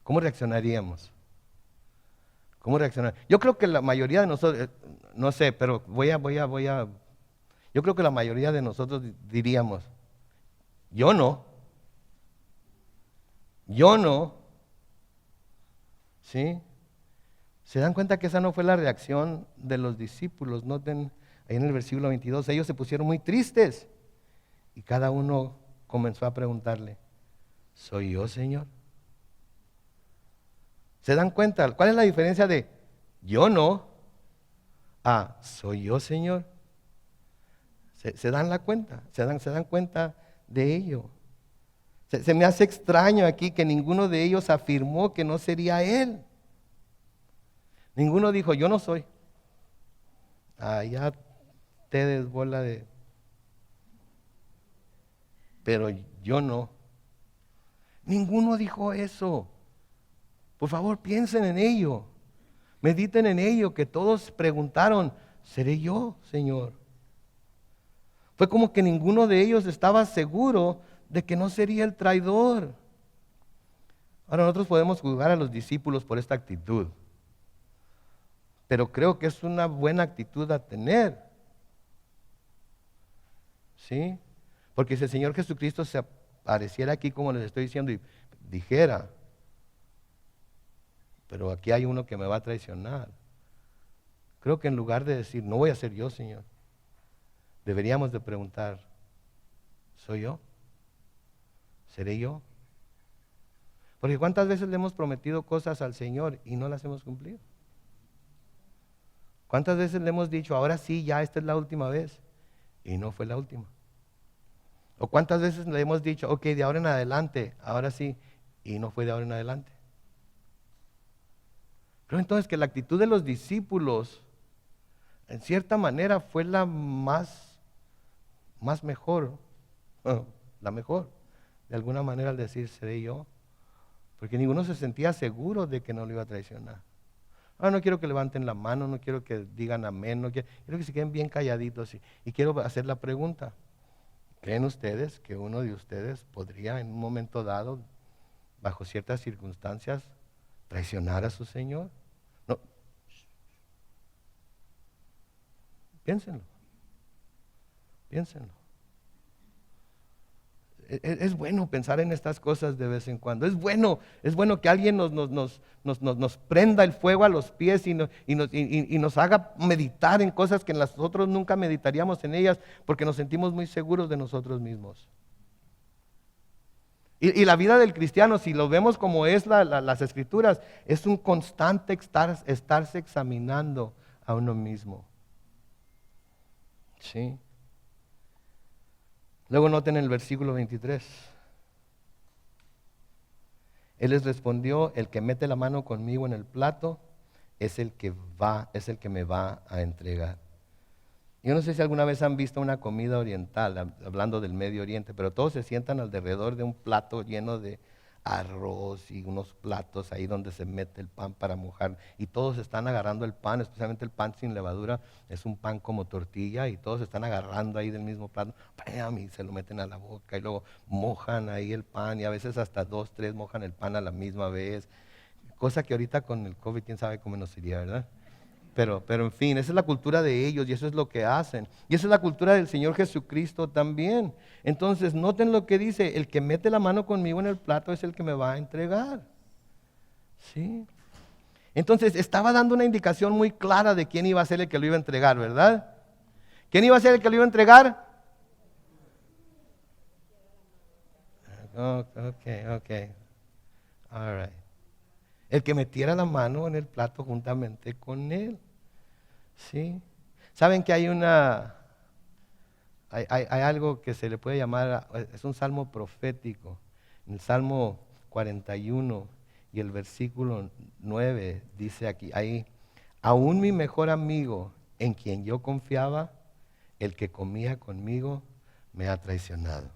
¿Cómo reaccionaríamos? ¿Cómo reaccionar? Yo creo que la mayoría de nosotros, no sé, pero yo creo que la mayoría de nosotros diríamos, yo no. ¿Sí? ¿Se dan cuenta que esa no fue la reacción de los discípulos? Noten ahí en el versículo 22, ellos se pusieron muy tristes y cada uno comenzó a preguntarle, ¿soy yo, Señor? ¿Se dan cuenta? ¿Cuál es la diferencia de yo no a soy yo, Señor? ¿Se dan la cuenta? ¿Se dan cuenta de ello? Se me hace extraño aquí que ninguno de ellos afirmó que no sería Él. Ninguno dijo, yo no soy. Ya ustedes bola de... Pero yo no. Ninguno dijo eso. Por favor, piensen en ello. Mediten en ello, que todos preguntaron, ¿seré yo, Señor? Fue como que ninguno de ellos estaba seguro de que no sería el traidor. Ahora nosotros podemos juzgar a los discípulos por esta actitud, pero creo que es una buena actitud a tener. ¿Sí? Porque si el Señor Jesucristo se apareciera aquí, como les estoy diciendo, y dijera, pero aquí hay uno que me va a traicionar, creo que en lugar de decir, no voy a ser yo, Señor, deberíamos de preguntar, ¿soy yo? ¿Seré yo? Porque ¿cuántas veces le hemos prometido cosas al Señor y no las hemos cumplido? ¿Cuántas veces le hemos dicho, ahora sí, ya esta es la última vez? Y no fue la última. ¿O cuántas veces le hemos dicho, ok, de ahora en adelante, ahora sí, y no fue de ahora en adelante? Creo entonces que la actitud de los discípulos, en cierta manera, fue la más mejor, la mejor, de alguna manera al decir, seré yo, porque ninguno se sentía seguro de que no lo iba a traicionar. No quiero que levanten la mano, no quiero que digan amén, quiero que se queden bien calladitos. Y quiero hacer la pregunta, ¿creen ustedes que uno de ustedes podría en un momento dado, bajo ciertas circunstancias, traicionar a su Señor? No. Piénsenlo. Es bueno pensar en estas cosas de vez en cuando. Es bueno que alguien nos prenda el fuego a los pies y nos haga meditar en cosas que nosotros nunca meditaríamos en ellas porque nos sentimos muy seguros de nosotros mismos. Y la vida del cristiano, si lo vemos como es las escrituras, es un constante estarse examinando a uno mismo. ¿Sí? Luego noten el versículo 23. Él les respondió: el que mete la mano conmigo en el plato es el que me va a entregar. Yo no sé si alguna vez han visto una comida oriental, hablando del Medio Oriente, pero todos se sientan alrededor de un plato lleno de arroz y unos platos ahí donde se mete el pan para mojar. Y todos están agarrando el pan, especialmente el pan sin levadura, es un pan como tortilla, y todos están agarrando ahí del mismo plato, ¡pam!, y se lo meten a la boca y luego mojan ahí el pan, y a veces hasta 2, 3 mojan el pan a la misma vez. Cosa que ahorita con el COVID, quién sabe cómo nos iría, ¿verdad? Pero en fin, esa es la cultura de ellos y eso es lo que hacen. Y esa es la cultura del Señor Jesucristo también. Entonces, noten lo que dice: el que mete la mano conmigo en el plato es el que me va a entregar. ¿Sí? Entonces, estaba dando una indicación muy clara de quién iba a ser el que lo iba a entregar, ¿verdad? ¿Quién iba a ser el que lo iba a entregar? Ok. All right. El que metiera la mano en el plato juntamente con él. ¿Sí? ¿Saben que hay algo que se le puede llamar, es un salmo profético? En el Salmo 41 y el versículo 9 dice aquí, ahí: aún mi mejor amigo en quien yo confiaba, el que comía conmigo, me ha traicionado.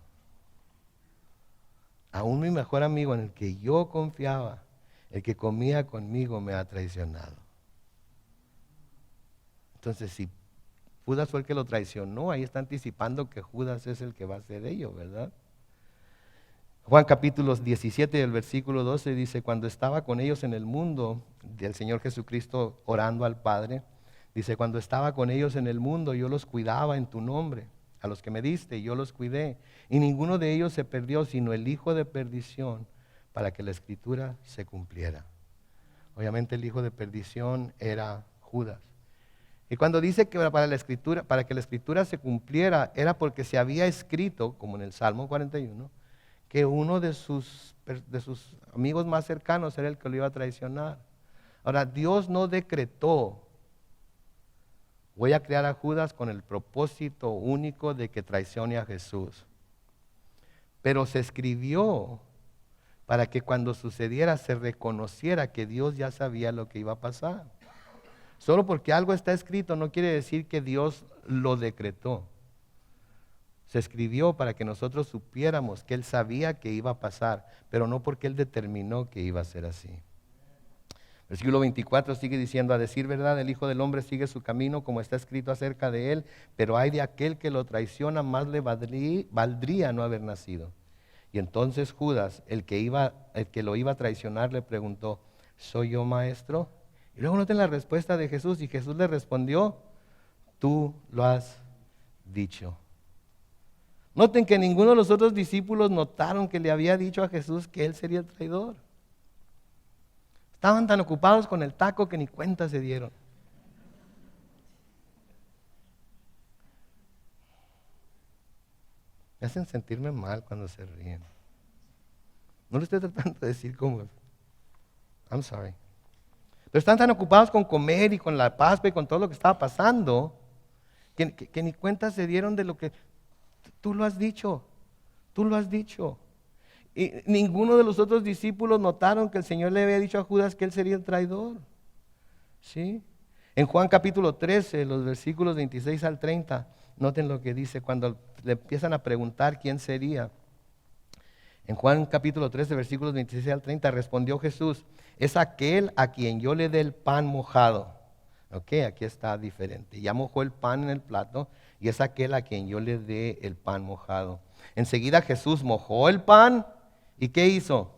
Aún mi mejor amigo en el que yo confiaba, el que comía conmigo, me ha traicionado. Entonces, si Judas fue el que lo traicionó, ahí está anticipando que Judas es el que va a ser ello, ¿verdad? Juan capítulo 17, el versículo 12 dice: cuando estaba con ellos en el mundo, del Señor Jesucristo orando al Padre, dice: cuando estaba con ellos en el mundo, yo los cuidaba en tu nombre, a los que me diste, yo los cuidé, y ninguno de ellos se perdió, sino el hijo de perdición, para que la escritura se cumpliera. Obviamente el hijo de perdición era Judas. Y cuando dice que para que la escritura se cumpliera, era porque se había escrito, como en el Salmo 41, que uno de sus amigos más cercanos era el que lo iba a traicionar. Ahora, Dios no decretó: voy a crear a Judas con el propósito único de que traicione a Jesús. Pero se escribió para que cuando sucediera se reconociera que Dios ya sabía lo que iba a pasar. Solo porque algo está escrito no quiere decir que Dios lo decretó. Se escribió para que nosotros supiéramos que Él sabía que iba a pasar, pero no porque Él determinó que iba a ser así. Versículo 24 sigue diciendo: a decir verdad, el Hijo del Hombre sigue su camino como está escrito acerca de Él, pero ay de aquel que lo traiciona, más le valdría no haber nacido. Y entonces Judas, el que lo iba a traicionar, le preguntó: ¿soy yo, maestro? Y luego noten la respuesta de Jesús, y Jesús le respondió: tú lo has dicho. Noten que ninguno de los otros discípulos notaron que le había dicho a Jesús que él sería el traidor. Estaban tan ocupados con el taco que ni cuenta se dieron. Me hacen sentirme mal cuando se ríen. No le estoy tratando de decir como, I'm sorry. Pero están tan ocupados con comer y con la Pascua y con todo lo que estaba pasando, que ni cuenta se dieron de lo que tú lo has dicho. Tú lo has dicho. Y ninguno de los otros discípulos notaron que el Señor le había dicho a Judas que él sería el traidor. ¿Sí? En Juan capítulo 13, los versículos 26 al 30, noten lo que dice cuando le empiezan a preguntar quién sería. En Juan capítulo 13, versículos 26 al 30, respondió Jesús: es aquel a quien yo le dé el pan mojado. Ok, aquí está diferente. Ya mojó el pan en el plato y es aquel a quien yo le dé el pan mojado. Enseguida Jesús mojó el pan y ¿qué hizo?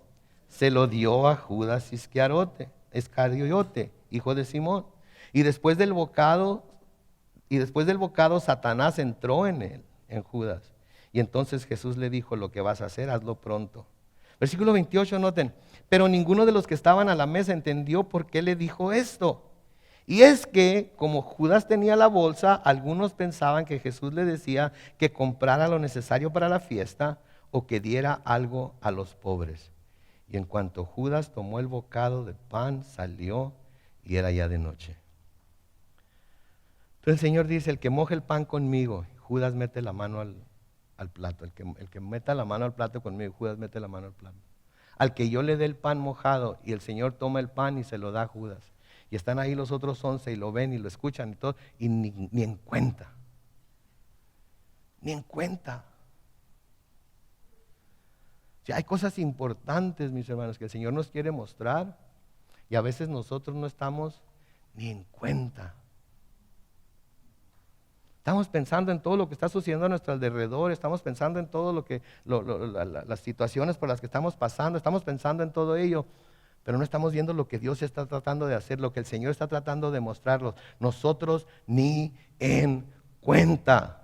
Se lo dio a Judas Iscariote, hijo de Simón. Y después del bocado Satanás entró en él, en Judas. Y entonces Jesús le dijo, lo que vas a hacer, hazlo pronto. Versículo 28, noten, pero ninguno de los que estaban a la mesa entendió por qué le dijo esto. Y es que, como Judas tenía la bolsa, algunos pensaban que Jesús le decía que comprara lo necesario para la fiesta o que diera algo a los pobres. Y en cuanto Judas tomó el bocado de pan, salió y era ya de noche. Entonces el Señor dice, el que moje el pan conmigo, Judas mete la mano al plato. El que meta la mano al plato conmigo, Judas mete la mano al plato. Al que yo le dé el pan mojado y el Señor toma el pan y se lo da a Judas. Y están ahí los otros 11 y lo ven y lo escuchan y todo, y ni en cuenta. Ni en cuenta. Si hay cosas importantes, mis hermanos, que el Señor nos quiere mostrar y a veces nosotros no estamos ni en cuenta. Estamos pensando en todo lo que está sucediendo a nuestro alrededor, estamos pensando en todo las situaciones por las que estamos pasando, estamos pensando en todo ello, pero no estamos viendo lo que Dios está tratando de hacer, lo que el Señor está tratando de mostrarnos. Nosotros ni en cuenta.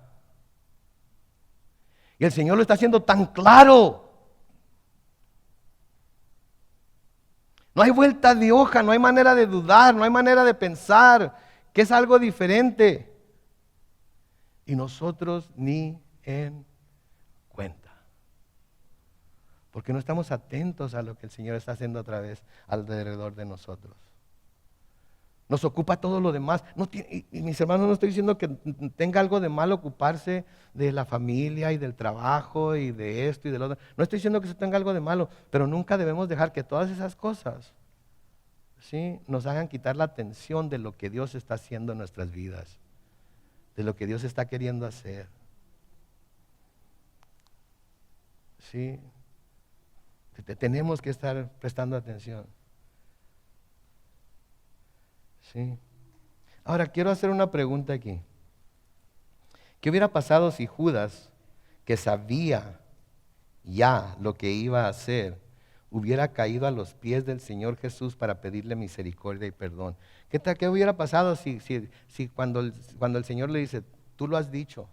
Y el Señor lo está haciendo tan claro. No hay vuelta de hoja, no hay manera de dudar, no hay manera de pensar que es algo diferente. Y nosotros ni en cuenta. Porque no estamos atentos a lo que el Señor está haciendo otra vez alrededor de nosotros. Nos ocupa todo lo demás. Y mis hermanos, no estoy diciendo que tenga algo de malo ocuparse de la familia y del trabajo y de esto y de lo otro. No estoy diciendo que eso tenga algo de malo, pero nunca debemos dejar que todas esas cosas, ¿sí?, nos hagan quitar la atención de lo que Dios está haciendo en nuestras vidas, de lo que Dios está queriendo hacer. ¿Sí? Tenemos que estar prestando atención. ¿Sí? Ahora quiero hacer una pregunta aquí. ¿Qué hubiera pasado si Judas, que sabía ya lo que iba a hacer, hubiera caído a los pies del Señor Jesús para pedirle misericordia y perdón? ¿Qué hubiera pasado si cuando el Señor le dice, tú lo has dicho?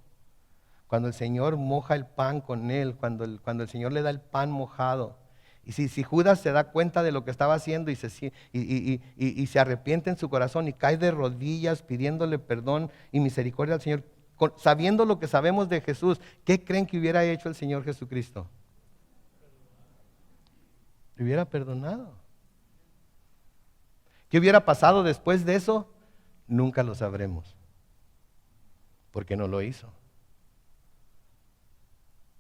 Cuando el Señor moja el pan con él, cuando el Señor le da el pan mojado. Y si Judas se da cuenta de lo que estaba haciendo y se arrepiente en su corazón y cae de rodillas pidiéndole perdón y misericordia al Señor, sabiendo lo que sabemos de Jesús, ¿qué creen que hubiera hecho el Señor Jesucristo? Le hubiera perdonado. ¿Qué hubiera pasado después de eso? Nunca lo sabremos, porque no lo hizo.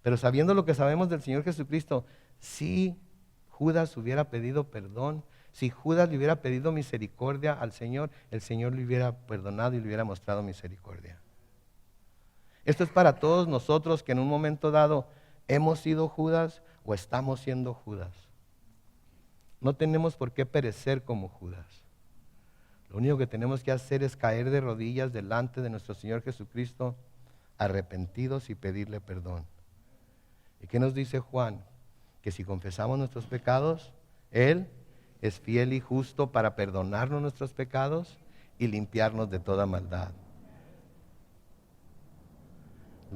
Pero sabiendo lo que sabemos del Señor Jesucristo, si Judas hubiera pedido perdón, si Judas le hubiera pedido misericordia al Señor, el Señor le hubiera perdonado y le hubiera mostrado misericordia. Esto es para todos nosotros que en un momento dado hemos sido Judas o estamos siendo Judas. No tenemos por qué perecer como Judas. Lo único que tenemos que hacer es caer de rodillas delante de nuestro Señor Jesucristo, arrepentidos y pedirle perdón. ¿Y qué nos dice Juan? Que si confesamos nuestros pecados, Él es fiel y justo para perdonarnos nuestros pecados y limpiarnos de toda maldad.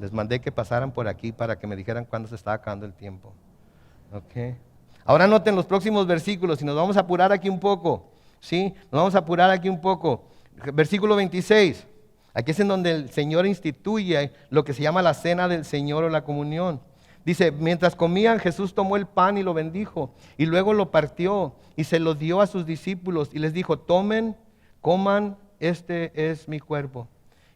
Les mandé que pasaran por aquí para que me dijeran cuándo se estaba acabando el tiempo. Okay. Ahora noten los próximos versículos y nos vamos a apurar aquí un poco. ¿Sí? Nos vamos a apurar aquí un poco. Versículo 26. Aquí es en donde el Señor instituye lo que se llama la cena del Señor o la comunión. Dice, mientras comían, Jesús tomó el pan y lo bendijo, y luego lo partió y se lo dio a sus discípulos y les dijo, tomen, coman, este es mi cuerpo.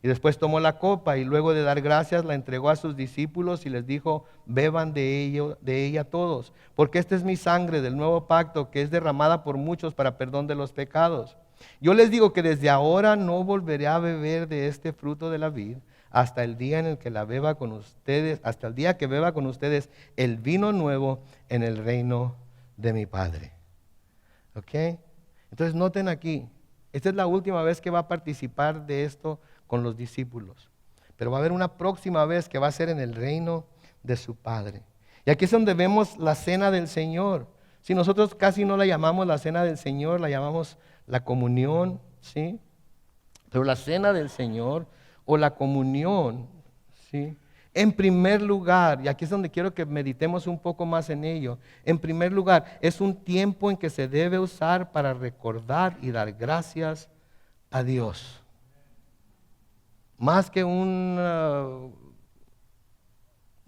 Y después tomó la copa y luego de dar gracias la entregó a sus discípulos y les dijo, beban de ella todos, porque esta es mi sangre del nuevo pacto que es derramada por muchos para perdón de los pecados. Yo les digo que desde ahora no volveré a beber de este fruto de la vid hasta el día en el que la beba con ustedes, hasta el día que beba con ustedes el vino nuevo en el reino de mi Padre. ¿Ok? Entonces noten aquí, esta es la última vez que va a participar de esto con los discípulos, pero va a haber una próxima vez que va a ser en el reino de su Padre. Y aquí es donde vemos la cena del Señor. Si nosotros casi no la llamamos la cena del Señor, la llamamos la comunión, ¿sí? Pero la cena del Señor o la comunión, ¿sí?, En primer lugar, y aquí es donde quiero que meditemos un poco más en ello, en primer lugar, es un tiempo en que se debe usar para recordar y dar gracias a Dios. Más que un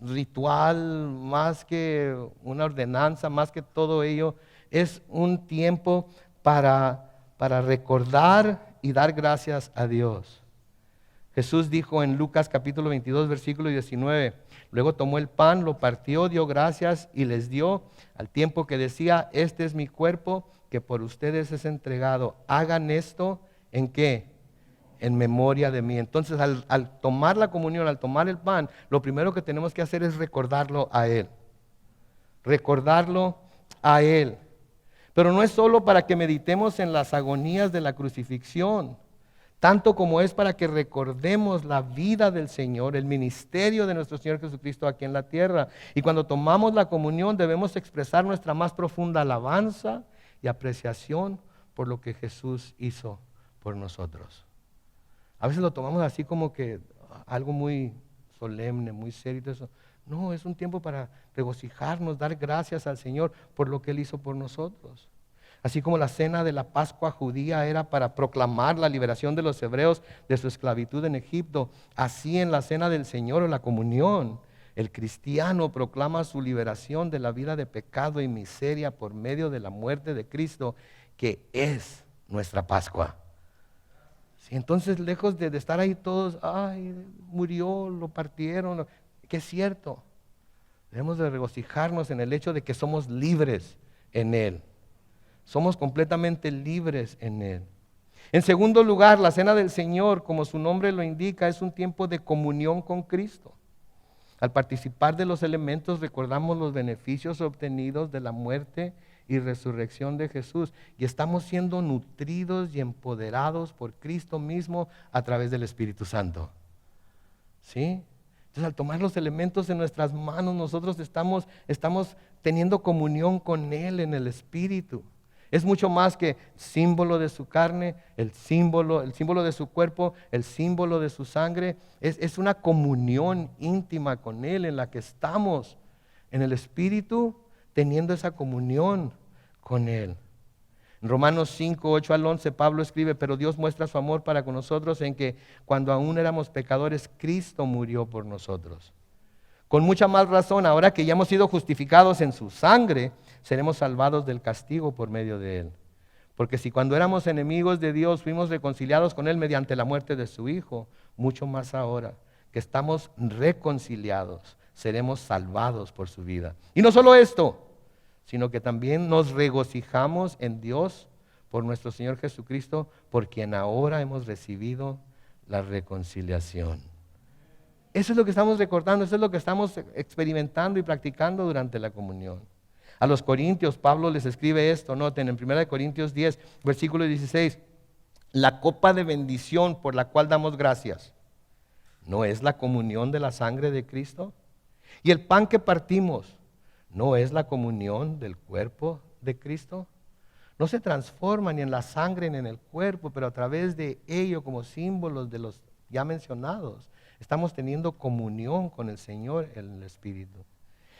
ritual, más que una ordenanza, más que todo ello, es un tiempo para recordar y dar gracias a Dios. Jesús dijo en Lucas capítulo 22, versículo 19, luego tomó el pan, lo partió, dio gracias y les dio, al tiempo que decía, este es mi cuerpo que por ustedes es entregado. Hagan esto, ¿en qué? En memoria de mí. Entonces, al tomar la comunión, al tomar el pan, lo primero que tenemos que hacer es recordarlo a Él. Recordarlo a Él. Pero no es solo para que meditemos en las agonías de la crucifixión, tanto como es para que recordemos la vida del Señor, el ministerio de nuestro Señor Jesucristo aquí en la tierra. Y cuando tomamos la comunión debemos expresar nuestra más profunda alabanza y apreciación por lo que Jesús hizo por nosotros. A veces lo tomamos así como que algo muy solemne, muy serio y todo eso. No, es un tiempo para regocijarnos, dar gracias al Señor por lo que Él hizo por nosotros. Así como la cena de la Pascua judía era para proclamar la liberación de los hebreos de su esclavitud en Egipto, así en la cena del Señor o la comunión, el cristiano proclama su liberación de la vida de pecado y miseria por medio de la muerte de Cristo, que es nuestra Pascua. Sí, entonces, lejos de estar ahí todos, ay, murió, lo partieron, que es cierto, debemos de regocijarnos en el hecho de que somos libres en Él. Somos completamente libres en Él. En segundo lugar, la cena del Señor, como su nombre lo indica, es un tiempo de comunión con Cristo. Al participar de los elementos recordamos los beneficios obtenidos de la muerte y resurrección de Jesús y estamos siendo nutridos y empoderados por Cristo mismo a través del Espíritu Santo. ¿Sí? Entonces, al tomar los elementos en nuestras manos, nosotros estamos teniendo comunión con Él en el Espíritu. Es mucho más que símbolo de su carne, el símbolo de su cuerpo, el símbolo de su sangre. Es una comunión íntima con Él en la que estamos en el Espíritu teniendo esa comunión con Él. En Romanos 5, 8 al 11, Pablo escribe, pero Dios muestra su amor para con nosotros en que cuando aún éramos pecadores, Cristo murió por nosotros. Con mucha más razón, ahora que ya hemos sido justificados en su sangre, seremos salvados del castigo por medio de Él. Porque si cuando éramos enemigos de Dios fuimos reconciliados con Él mediante la muerte de su Hijo, mucho más ahora que estamos reconciliados, seremos salvados por su vida. Y no solo esto, sino que también nos regocijamos en Dios por nuestro Señor Jesucristo, por quien ahora hemos recibido la reconciliación. Eso es lo que estamos recordando, eso es lo que estamos experimentando y practicando durante la comunión. A los corintios, Pablo les escribe esto, noten, en 1 Corintios 10, versículo 16, la copa de bendición por la cual damos gracias, ¿no es la comunión de la sangre de Cristo? Y el pan que partimos, ¿no es la comunión del cuerpo de Cristo? No se transforma ni en la sangre ni en el cuerpo, pero a través de ello, como símbolos de los ya mencionados, estamos teniendo comunión con el Señor en el Espíritu.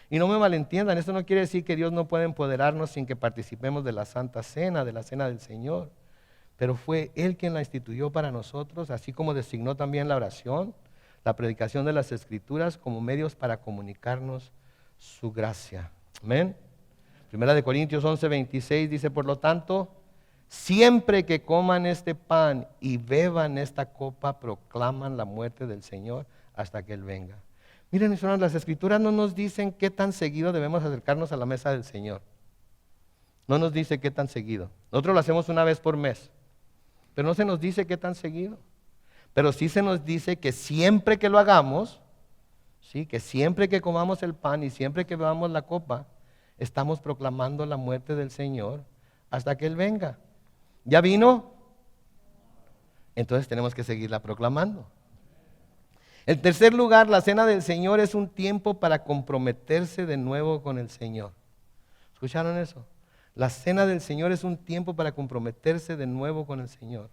Y no me malentiendan, esto no quiere decir que Dios no pueda empoderarnos sin que participemos de la Santa Cena, de la Cena del Señor. Pero fue Él quien la instituyó para nosotros, así como designó también la oración, la predicación de las Escrituras como medios para comunicarnos su gracia. Amén. 1 Corintios 11, 26 dice, por lo tanto, siempre que coman este pan y beban esta copa, proclaman la muerte del Señor hasta que Él venga. Miren, mis hermanos, las Escrituras no nos dicen qué tan seguido debemos acercarnos a la mesa del Señor. No nos dice qué tan seguido. Nosotros lo hacemos una vez por mes, pero no se nos dice qué tan seguido. Pero sí se nos dice que siempre que lo hagamos, ¿sí? Que siempre que comamos el pan y siempre que bebamos la copa, estamos proclamando la muerte del Señor hasta que Él venga. ¿Ya vino? Entonces tenemos que seguirla proclamando. En tercer lugar, la cena del Señor es un tiempo para comprometerse de nuevo con el Señor. ¿Escucharon eso? La cena del Señor es un tiempo para comprometerse de nuevo con el Señor.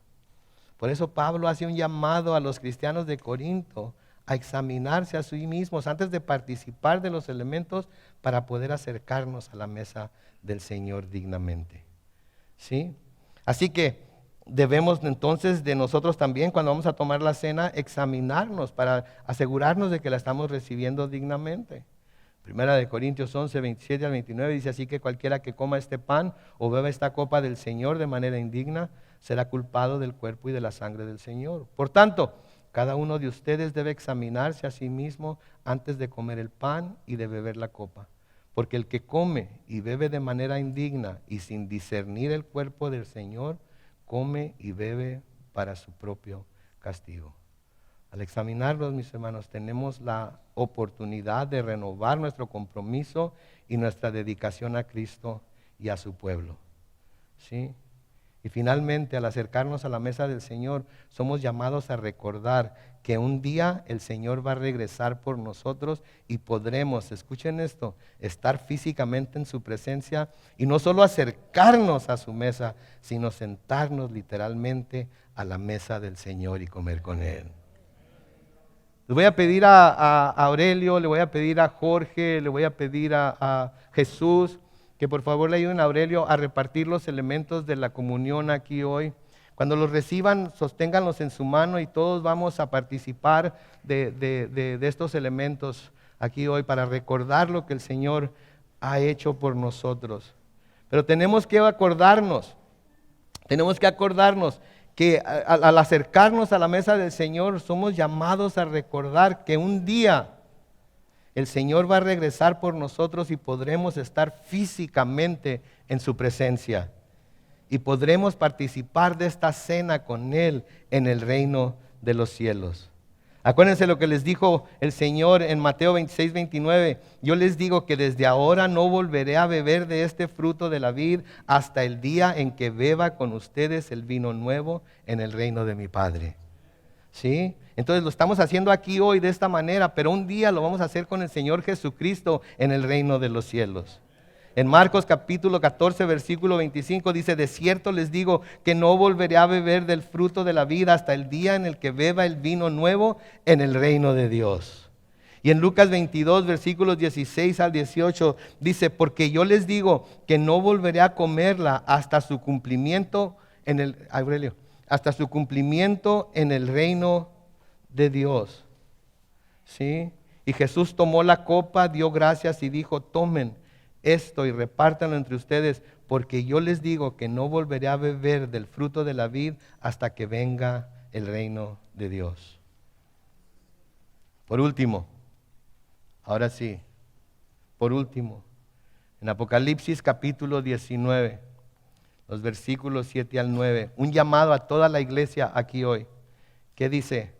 Por eso Pablo hace un llamado a los cristianos de Corinto a examinarse a sí mismos antes de participar de los elementos para poder acercarnos a la mesa del Señor dignamente. ¿Sí? Así que debemos entonces de nosotros también, cuando vamos a tomar la cena, examinarnos para asegurarnos de que la estamos recibiendo dignamente. Primera de Corintios 11, 27 al 29 dice: así que cualquiera que coma este pan o beba esta copa del Señor de manera indigna será culpado del cuerpo y de la sangre del Señor. Por tanto, cada uno de ustedes debe examinarse a sí mismo antes de comer el pan y de beber la copa. Porque el que come y bebe de manera indigna y sin discernir el cuerpo del Señor, come y bebe para su propio castigo. Al examinarlos, mis hermanos, tenemos la oportunidad de renovar nuestro compromiso y nuestra dedicación a Cristo y a su pueblo. ¿Sí? Y finalmente, al acercarnos a la mesa del Señor, somos llamados a recordar que un día el Señor va a regresar por nosotros y podremos, escuchen esto, estar físicamente en su presencia y no solo acercarnos a su mesa, sino sentarnos literalmente a la mesa del Señor y comer con Él. Le voy a pedir a Aurelio, le voy a pedir a Jorge, le voy a pedir a Jesús que por favor le ayuden a Aurelio a repartir los elementos de la comunión aquí hoy. Cuando los reciban, sosténganlos en su mano y todos vamos a participar de estos elementos aquí hoy para recordar lo que el Señor ha hecho por nosotros. Pero tenemos que acordarnos que al acercarnos a la mesa del Señor somos llamados a recordar que un día el Señor va a regresar por nosotros y podremos estar físicamente en su presencia. Y podremos participar de esta cena con Él en el reino de los cielos. Acuérdense lo que les dijo el Señor en Mateo 26, 29. Yo les digo que desde ahora no volveré a beber de este fruto de la vid hasta el día en que beba con ustedes el vino nuevo en el reino de mi Padre. ¿Sí? Entonces lo estamos haciendo aquí hoy de esta manera, pero un día lo vamos a hacer con el Señor Jesucristo en el reino de los cielos. En Marcos capítulo 14, versículo 25 dice: de cierto les digo que no volveré a beber del fruto de la vida hasta el día en el que beba el vino nuevo en el reino de Dios. Y en Lucas 22, versículos 16 al 18 dice: porque yo les digo que no volveré a comerla hasta su cumplimiento hasta su cumplimiento en el reino de Dios. ¿Sí? Y Jesús tomó la copa, dio gracias y dijo: tomen esto y repártanlo entre ustedes, porque yo les digo que no volveré a beber del fruto de la vid hasta que venga el reino de Dios. Por último, ahora sí, en Apocalipsis capítulo 19, los versículos 7 al 9, un llamado a toda la iglesia aquí hoy, que dice: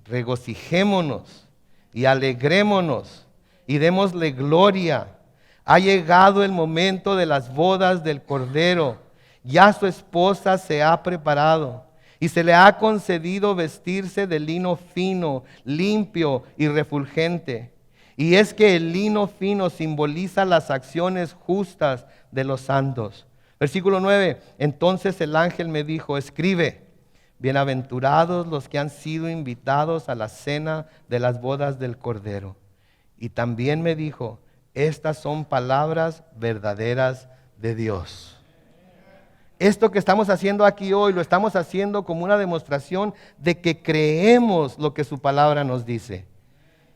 regocijémonos y alegrémonos y démosle gloria. Ha llegado el momento de las bodas del Cordero. Ya su esposa se ha preparado y se le ha concedido vestirse de lino fino, limpio y refulgente. Y es que el lino fino simboliza las acciones justas de los santos. Versículo 9, entonces el ángel me dijo: escribe, bienaventurados los que han sido invitados a la cena de las bodas del Cordero. Y también me dijo: estas son palabras verdaderas de Dios. Esto que estamos haciendo aquí hoy, lo estamos haciendo como una demostración de que creemos lo que su palabra nos dice.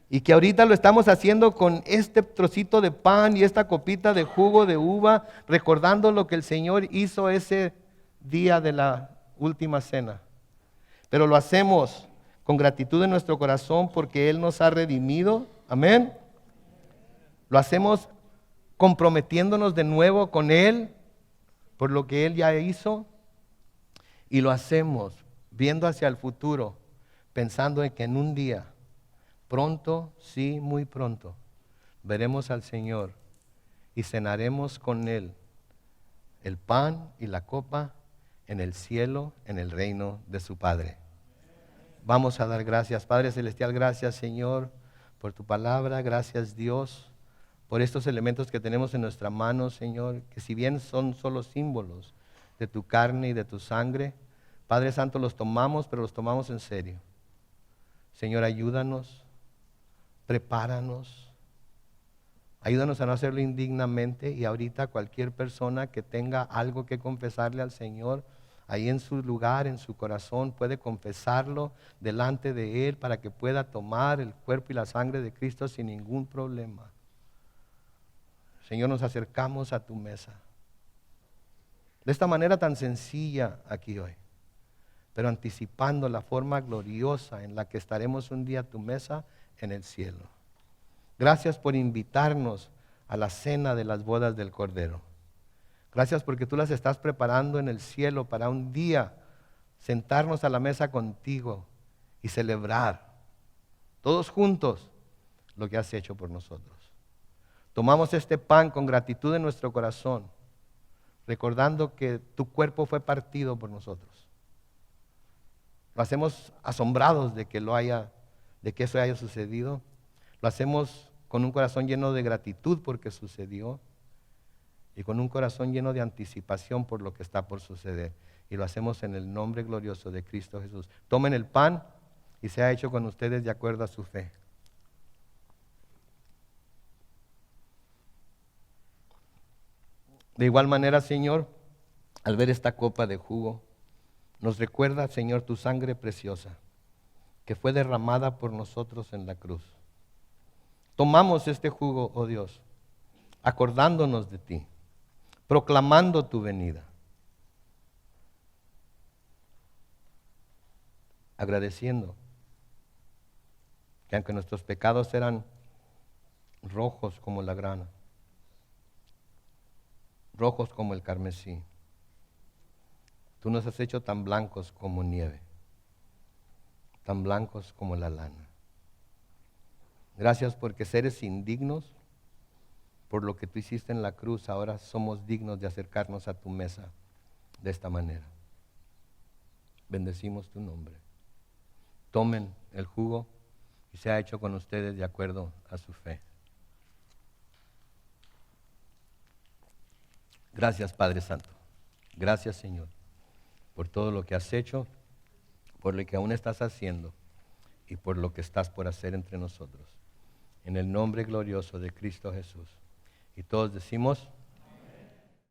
Y que ahorita lo estamos haciendo con este trocito de pan y esta copita de jugo de uva, recordando lo que el Señor hizo ese día de la última cena. Pero lo hacemos con gratitud en nuestro corazón porque Él nos ha redimido. Amén. Lo hacemos comprometiéndonos de nuevo con Él por lo que Él ya hizo. Y lo hacemos viendo hacia el futuro, pensando en que en un día, pronto, sí, muy pronto, veremos al Señor y cenaremos con Él el pan y la copa en el cielo, en el reino de su Padre. Vamos a dar gracias. Padre Celestial, gracias Señor por tu palabra, gracias Dios por estos elementos que tenemos en nuestra mano, Señor, que si bien son solo símbolos de tu carne y de tu sangre, Padre Santo, los tomamos, pero los tomamos en serio. Señor, ayúdanos prepáranos. Ayúdanos a no hacerlo indignamente, y ahorita cualquier persona que tenga algo que confesarle al Señor, ahí en su lugar, en su corazón, puede confesarlo delante de Él para que pueda tomar el cuerpo y la sangre de Cristo sin ningún problema. Señor, nos acercamos a tu mesa de esta manera tan sencilla aquí hoy, pero anticipando la forma gloriosa en la que estaremos un día a tu mesa en el cielo. Gracias por invitarnos a la cena de las bodas del Cordero. Gracias porque tú las estás preparando en el cielo para un día sentarnos a la mesa contigo y celebrar todos juntos lo que has hecho por nosotros. Tomamos este pan con gratitud en nuestro corazón, recordando que tu cuerpo fue partido por nosotros. Lo hacemos asombrados de que eso haya sucedido. Lo hacemos con un corazón lleno de gratitud porque sucedió, y con un corazón lleno de anticipación por lo que está por suceder. Y lo hacemos en el nombre glorioso de Cristo Jesús. Tomen el pan y sea hecho con ustedes de acuerdo a su fe. De igual manera, Señor, al ver esta copa de jugo, nos recuerda, Señor, tu sangre preciosa que fue derramada por nosotros en la cruz. Tomamos este jugo, oh Dios, acordándonos de ti, proclamando tu venida, agradeciendo que aunque nuestros pecados eran rojos como la grana, rojos como el carmesí, tú nos has hecho tan blancos como nieve, tan blancos como la lana. Gracias porque seres indignos, por lo que tú hiciste en la cruz, ahora somos dignos de acercarnos a tu mesa de esta manera. Bendecimos tu nombre. Tomen el jugo y sea hecho con ustedes de acuerdo a su fe. Gracias, Padre Santo. Gracias, Señor, por todo lo que has hecho, por lo que aún estás haciendo y por lo que estás por hacer entre nosotros. En el nombre glorioso de Cristo Jesús. Y todos decimos...